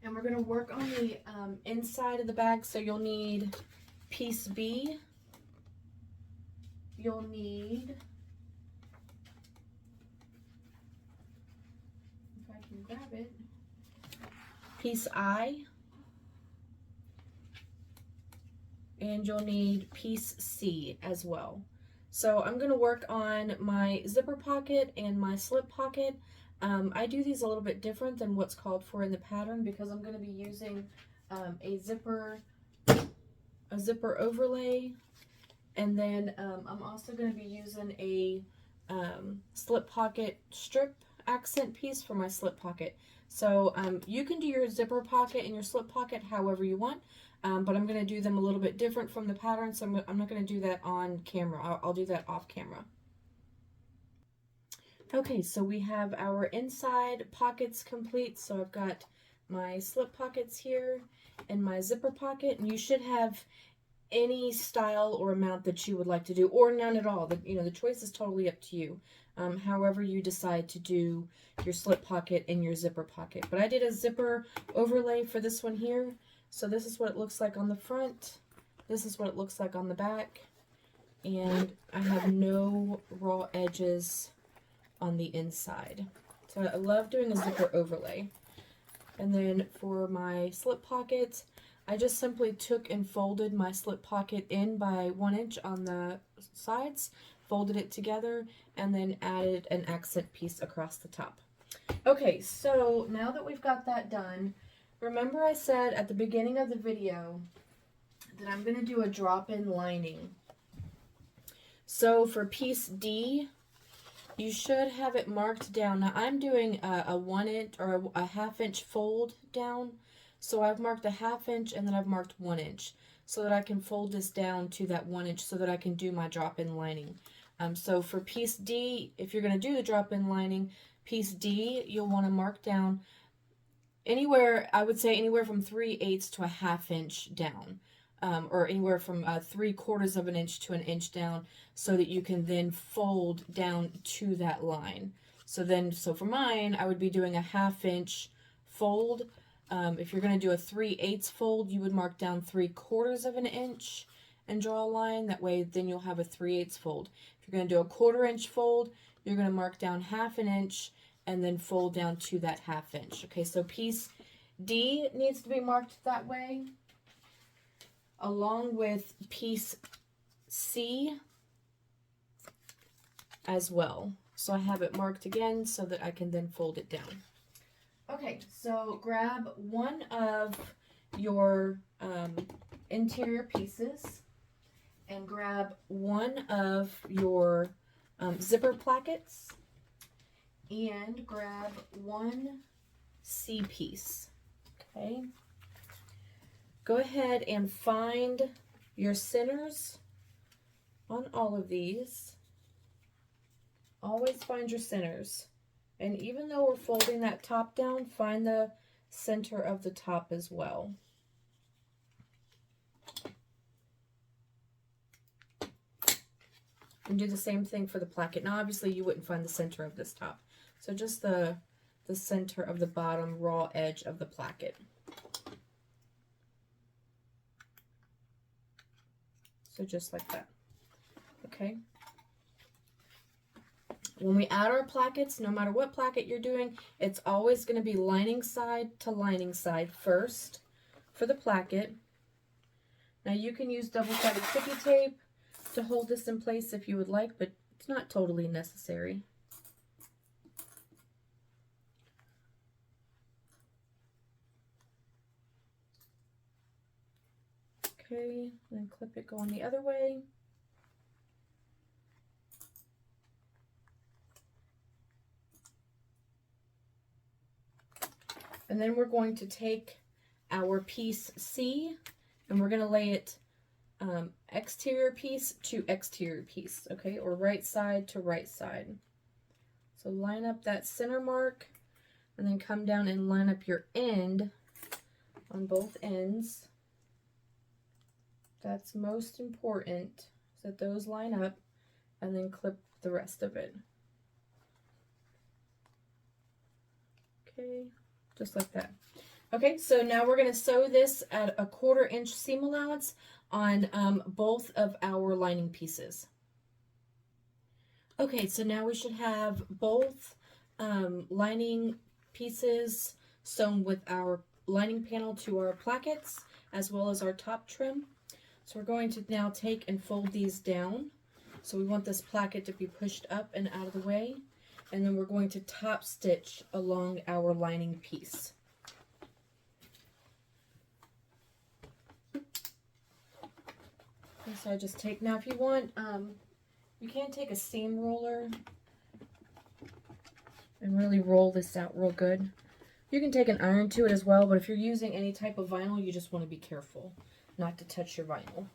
And we're going to work on the inside of the bag. So you'll need piece B. You'll need, if I can grab it, piece I. And you'll need piece C as well. So I'm going to work on my zipper pocket and my slip pocket. I do these a little bit different than what's called for in the pattern because I'm going to be using a zipper overlay, and then I'm also going to be using a slip pocket strip accent piece for my slip pocket. So you can do your zipper pocket and your slip pocket however you want. But I'm going to do them a little bit different from the pattern, so I'm not going to do that on camera. I'll do that off camera. Okay, so we have our inside pockets complete. So I've got my slip pockets here and my zipper pocket, and you should have any style or amount that you would like to do, or none at all. The choice is totally up to you. However you decide to do your slip pocket and your zipper pocket. But I did a zipper overlay for this one here. So this is what it looks like on the front. This is what it looks like on the back. And I have no raw edges on the inside. So I love doing a zipper overlay. And then for my slip pocket, I just simply took and folded my slip pocket in by 1 inch on the sides, folded it together, and then added an accent piece across the top. Okay, so now that we've got that done, remember I said at the beginning of the video that I'm going to do a drop-in lining. So for piece D, you should have it marked down. Now I'm doing a 1 inch or a ½ inch fold down. So I've marked a ½ inch and then I've marked 1 inch so that I can fold this down to that 1 inch so that I can do my drop-in lining. So for piece D, if you're going to do the drop-in lining, piece D, you'll want to mark down anywhere, I would say anywhere from 3/8 to a ½ inch down. Or anywhere from 3/4 of an inch to an inch down, so that you can then fold down to that line. So for mine, I would be doing a ½ inch fold. If you're going to do a 3/8 fold, you would mark down 3/4 of an inch and draw a line. That way, then you'll have a 3/8 fold. If you're going to do a 1/4 inch fold, you're going to mark down ½ an inch and then fold down to that ½ inch. Okay, so piece D needs to be marked that way, along with piece C as well. So I have it marked again so that I can then fold it down. Okay, so grab one of your interior pieces and grab one of your zipper plackets and grab one C piece. Okay. Go ahead and find your centers on all of these. Always find your centers. And even though we're folding that top down, find the center of the top as well. And do the same thing for the placket. Now, obviously, you wouldn't find the center of this top. So just the center of the bottom raw edge of the placket. So just like that. Okay. When we add our plackets, no matter what placket you're doing, it's always going to be lining side to lining side first for the placket. Now you can use double-sided sticky tape to hold this in place if you would like, but it's not totally necessary. Okay, and then clip it going the other way. And then we're going to take our piece C and we're going to lay it exterior piece to exterior piece, okay, or right side to right side. So line up that center mark and then come down and line up your end on both ends. That's most important, so that those line up, and then clip the rest of it. Okay, just like that. Okay, so now we're going to sew this at a 1/4 inch seam allowance on both of our lining pieces. Okay, so now we should have both lining pieces sewn with our lining panel to our plackets, as well as our top trim. So we're going to now take and fold these down. So we want this placket to be pushed up and out of the way. And then we're going to top stitch along our lining piece. So I just take, now if you want, you can take a seam roller and really roll this out real good. You can take an iron to it as well, but if you're using any type of vinyl, you just want to be careful not to touch your vinyl.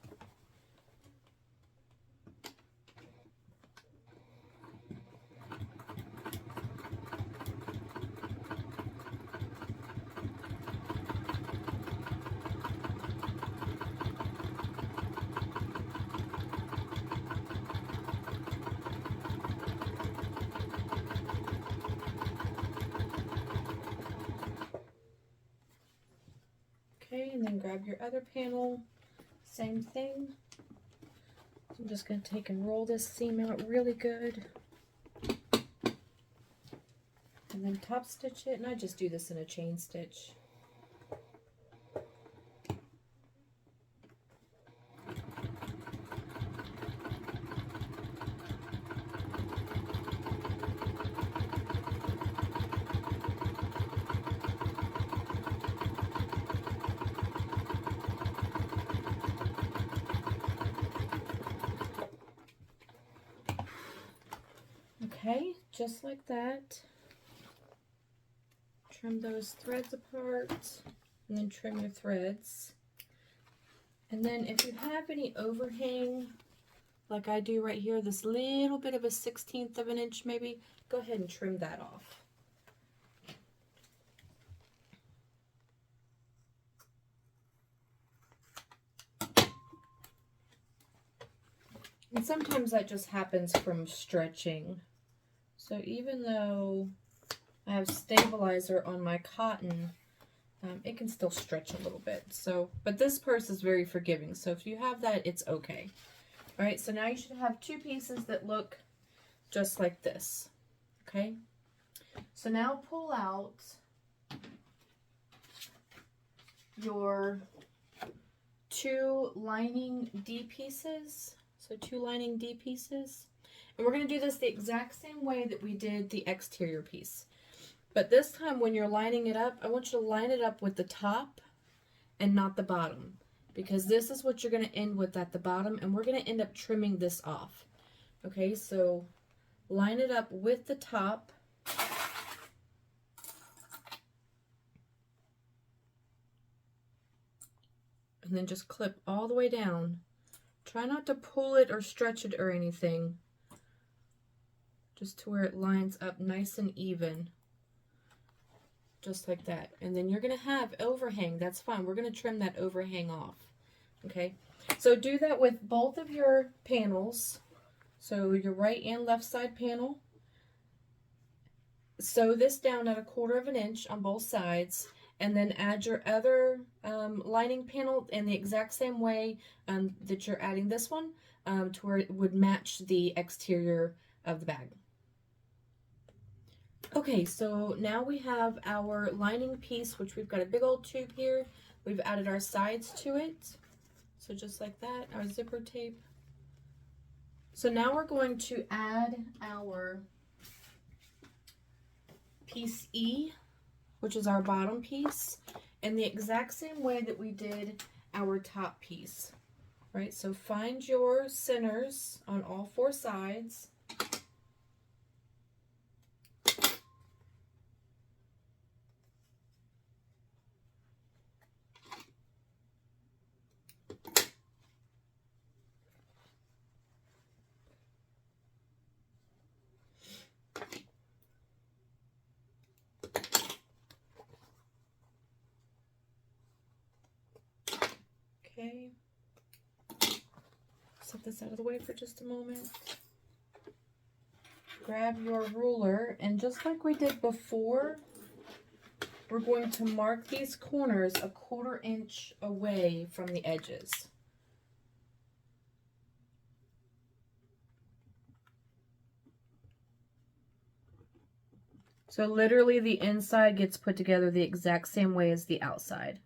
and then grab your other panel, same thing. I'm just going to take and roll this seam out really good. And then top stitch it, and I just do this in a chain stitch. Okay, just like that. Trim those threads apart, and then trim your threads. And then if you have any overhang, like I do right here, this little bit of a 1/16 of an inch maybe, go ahead and trim that off. And sometimes that just happens from stretching. So even though I have stabilizer on my cotton, it can still stretch a little bit. So, but this purse is very forgiving. So if you have that, it's okay. All right, so now you should have two pieces that look just like this. Okay, so now pull out your two lining D pieces. So two lining D pieces. And we're going to do this the exact same way that we did the exterior piece. But this time when you're lining it up, I want you to line it up with the top and not the bottom. Because this is what you're going to end with at the bottom, and we're going to end up trimming this off. Okay, so line it up with the top. And then just clip all the way down. Try not to pull it or stretch it or anything. Just to where it lines up nice and even. Just like that. And then you're going to have overhang. That's fine. We're going to trim that overhang off. Okay. So do that with both of your panels. So your right and left side panel. Sew this down at 1/4 inch on both sides. And then add your other lining panel in the exact same way that you're adding this one to where it would match the exterior of the bag. Okay, so now we have our lining piece, which we've got a big old tube here. We've added our sides to it. So just like that, our zipper tape. So now we're going to add our piece E, which is our bottom piece, in the exact same way that we did our top piece. Right, so find your centers on all 4 sides. Okay, set this out of the way for just a moment. Grab your ruler, and just like we did before, we're going to mark these corners 1/4 inch away from the edges. So literally the inside gets put together the exact same way as the outside.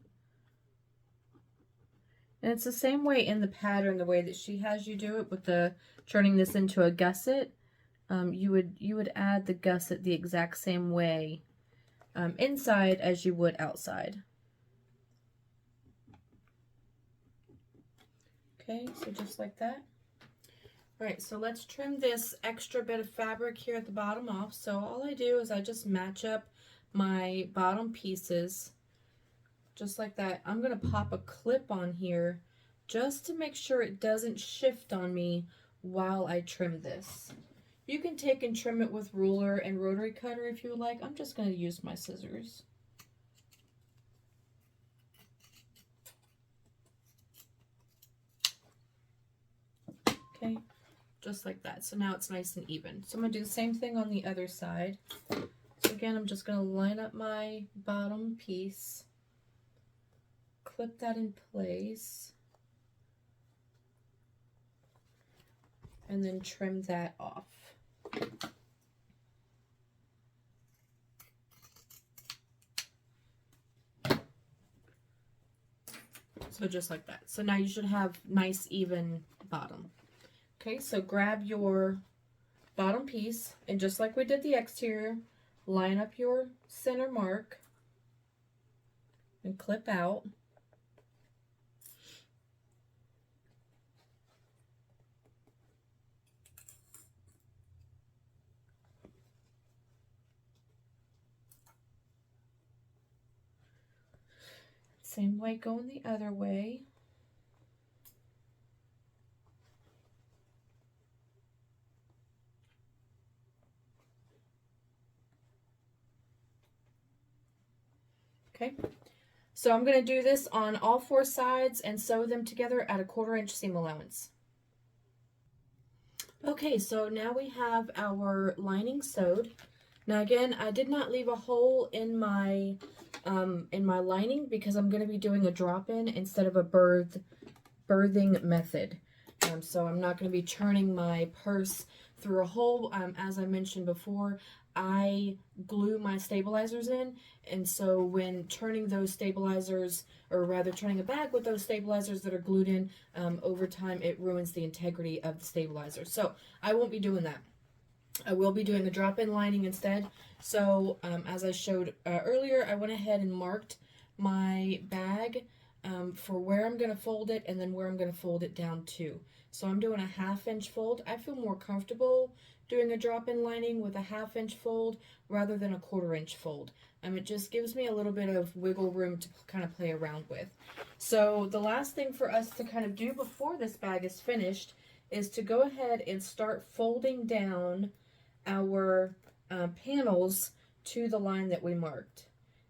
And it's the same way in the pattern, the way that she has you do it with the turning this into a gusset. You would add the gusset the exact same way inside as you would outside. Okay, so just like that. All right, so let's trim this extra bit of fabric here at the bottom off. So all I do is I just match up my bottom pieces just like that. I'm going to pop a clip on here just to make sure it doesn't shift on me while I trim this. You can take and trim it with ruler and rotary cutter if you would like. I'm just going to use my scissors. Okay, just like that. So now it's nice and even. So I'm going to do the same thing on the other side. So again, I'm just going to line up my bottom piece, clip that in place. And then trim that off. So just like that. So now you should have nice even bottom. Okay, so grab your bottom piece, and just like we did the exterior, line up your center mark and clip out. Same way going the other way. Okay, so I'm going to do this on all 4 sides and sew them together at a 1/4 inch seam allowance. Okay, so now we have our lining sewed. Now again, I did not leave a hole in my lining because I'm going to be doing a drop-in instead of a birthing method. So I'm not going to be turning my purse through a hole. As I mentioned before, I glue my stabilizers in, and so when turning those stabilizers, or rather turning a bag with those stabilizers that are glued in, over time it ruins the integrity of the stabilizer. So I won't be doing that. I will be doing a drop-in lining instead. So as I showed earlier, I went ahead and marked my bag for where I'm going to fold it and then where I'm going to fold it down to. So I'm doing a 1/2 inch fold. I feel more comfortable doing a drop-in lining with a 1/2 inch fold rather than a 1/4 inch fold. It just gives me a little bit of wiggle room to kind of play around with. So the last thing for us to kind of do before this bag is finished is to go ahead and start folding down our panels to the line that we marked.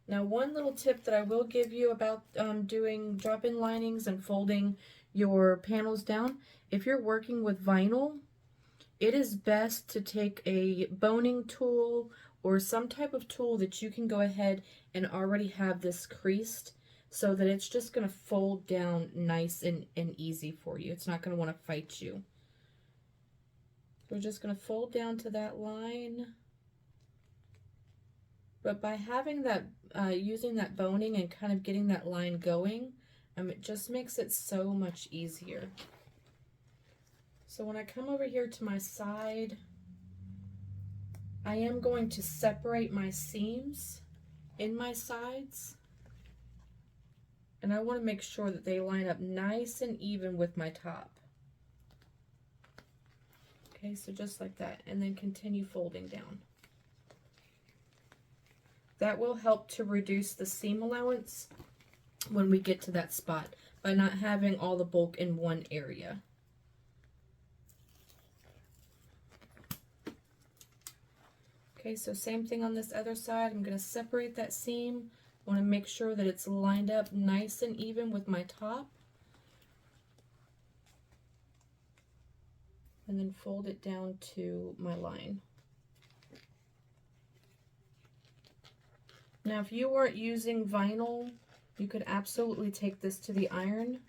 Now, one little tip that I will give you about doing drop-in linings and folding your panels down, if you're working with vinyl, it is best to take a boning tool or some type of tool that you can go ahead and already have this creased so that it's just going to fold down nice and easy for you. It's not going to want to fight you. We're just going to fold down to that line. But by having that, using that boning and kind of getting that line going, it just makes it so much easier. So when I come over here to my side, I am going to separate my seams in my sides. And I want to make sure that they line up nice and even with my top. Okay, so just like that, and then continue folding down. That will help to reduce the seam allowance when we get to that spot by not having all the bulk in one area. Okay, so same thing on this other side. I'm going to separate that seam. I want to make sure that it's lined up nice and even with my top. And then fold it down to my line. Now, if you weren't using vinyl, you could absolutely take this to the iron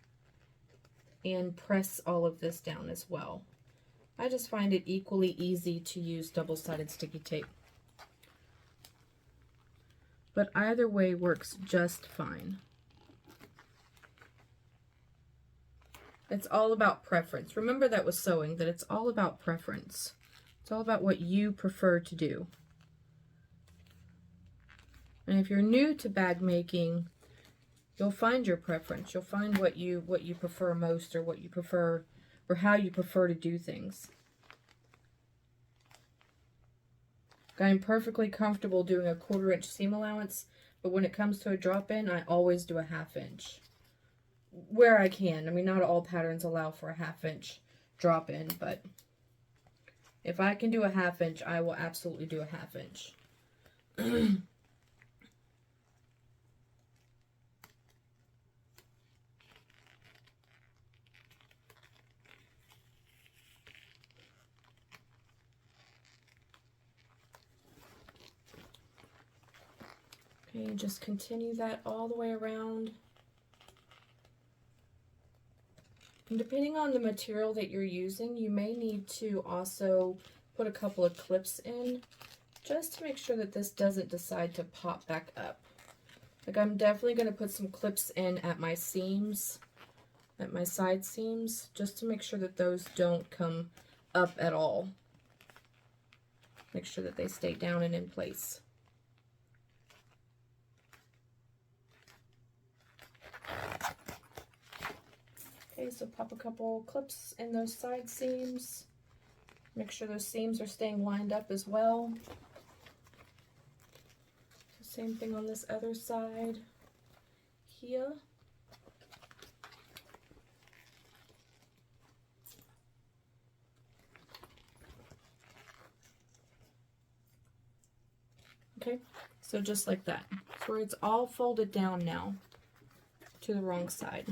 and press all of this down as well. I just find it equally easy to use double-sided sticky tape. But either way works just fine. It's all about preference. Remember that with sewing, that it's all about preference. It's all about what you prefer to do. And if you're new to bag making, you'll find your preference. You'll find what you prefer most, or what you prefer, or how you prefer to do things. I'm perfectly comfortable doing a 1/4 inch seam allowance, but when it comes to a drop-in, I always do a 1/2 inch. Where I can. I mean, not all patterns allow for a 1/2 inch drop-in, but if I can do a 1/2 inch, I will absolutely do a 1/2 inch. Okay, just continue that all the way around. And depending on the material that you're using, you may need to also put a couple of clips in just to make sure that this doesn't decide to pop back up. Like, I'm definitely going to put some clips in at my seams, at my side seams, just to make sure that those don't come up at all. Make sure that they stay down and in place. Okay, so pop a couple clips in those side seams. Make sure those seams are staying lined up as well. Same thing on this other side here. Okay, so just like that. So it's all folded down now to the wrong side.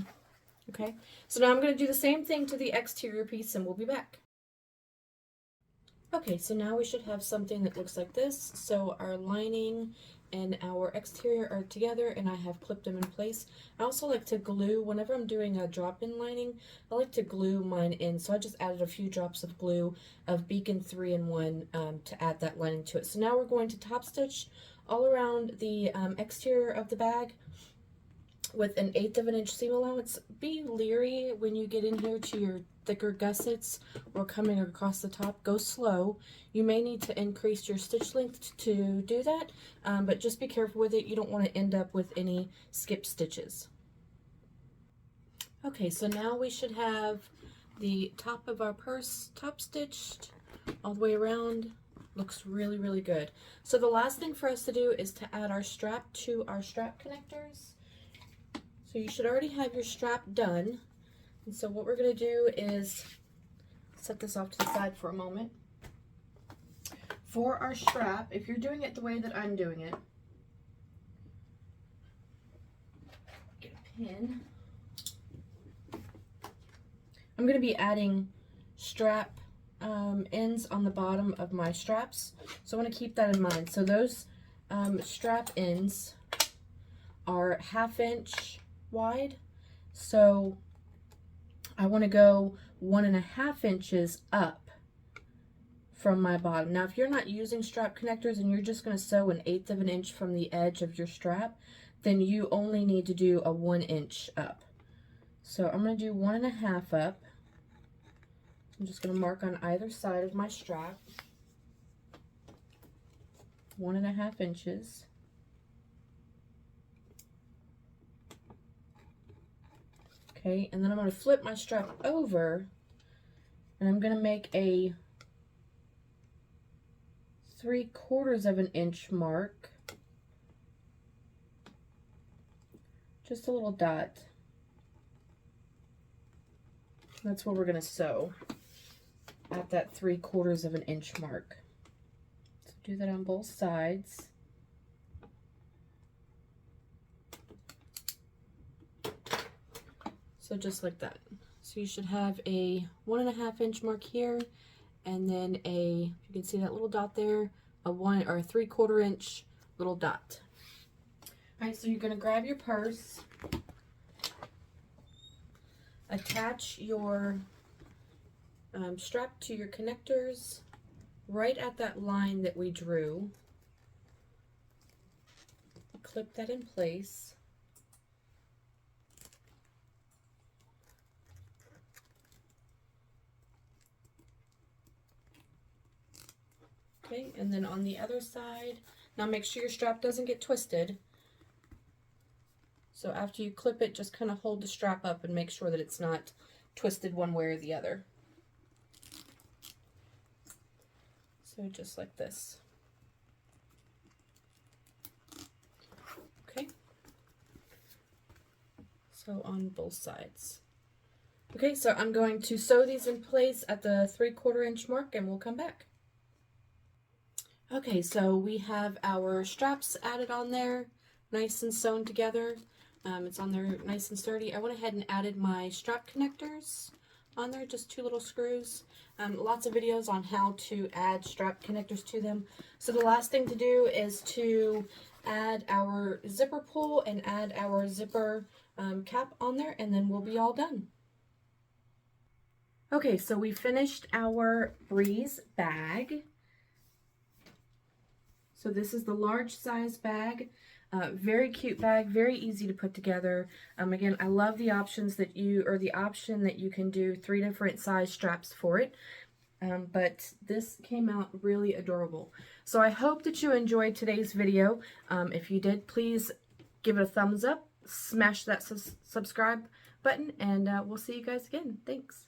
Okay, so now I'm going to do the same thing to the exterior piece and we'll be back. Okay, so now we should have something that looks like this. So our lining and our exterior are together and I have clipped them in place. I also like to glue, whenever I'm doing a drop-in lining, I like to glue mine in. So I just added a few drops of glue of Beacon 3-in-1 to add that lining to it. So now we're going to top stitch all around the exterior of the bag with an 1/8 of an inch seam allowance. Be leery when you get in here to your thicker gussets or coming across the top. Go slow. You may need to increase your stitch length to do that, but just be careful with it. You don't want to end up with any skip stitches. Okay, so now we should have the top of our purse top stitched all the way around. Looks really, really good. So the last thing for us to do is to add our strap to our strap connectors. So you should already have your strap done. And so what we're going to do is set this off to the side for a moment. For our strap, if you're doing it the way that I'm doing it, get a pin. I'm going to be adding strap ends on the bottom of my straps. So I want to keep that in mind. So those strap ends are 1/2 inch wide, so I want to go 1.5 inches up from my bottom. Now if you're not using strap connectors and you're just going to sew 1/8 of an inch from the edge of your strap, then you only need to do a 1 inch up. So I'm going to do 1.5 up. I'm just going to mark on either side of my strap 1.5 inches. Okay, and then I'm going to flip my strap over and I'm going to make a 3/4 of an inch mark. Just a little dot. That's where we're going to sew at that 3/4 of an inch mark. So do that on both sides. So just like that. So you should have a 1.5 inch mark here, and then you can see that little dot there, a 1 or a 3/4 inch little dot. All right, so you're gonna grab your purse, attach your strap to your connectors right at that line that we drew. Clip that in place. Okay, and then on the other side, now make sure your strap doesn't get twisted. So after you clip it, just kind of hold the strap up and make sure that it's not twisted one way or the other. So just like this. Okay. So on both sides. Okay, so I'm going to sew these in place at the 3/4 inch mark and we'll come back. Okay, so we have our straps added on there, nice and sewn together. It's on there nice and sturdy. I went ahead and added my strap connectors on there, just 2 little screws. Lots of videos on how to add strap connectors to them. So the last thing to do is to add our zipper pull and add our zipper cap on there, and then we'll be all done. Okay, so we finished our Breeze bag. So this is the large size bag. Very cute bag, very easy to put together. Again, I love the options that the option that you can do 3 different size straps for it. But this came out really adorable. So I hope that you enjoyed today's video. If you did, please give it a thumbs up, smash that subscribe button, and we'll see you guys again. Thanks.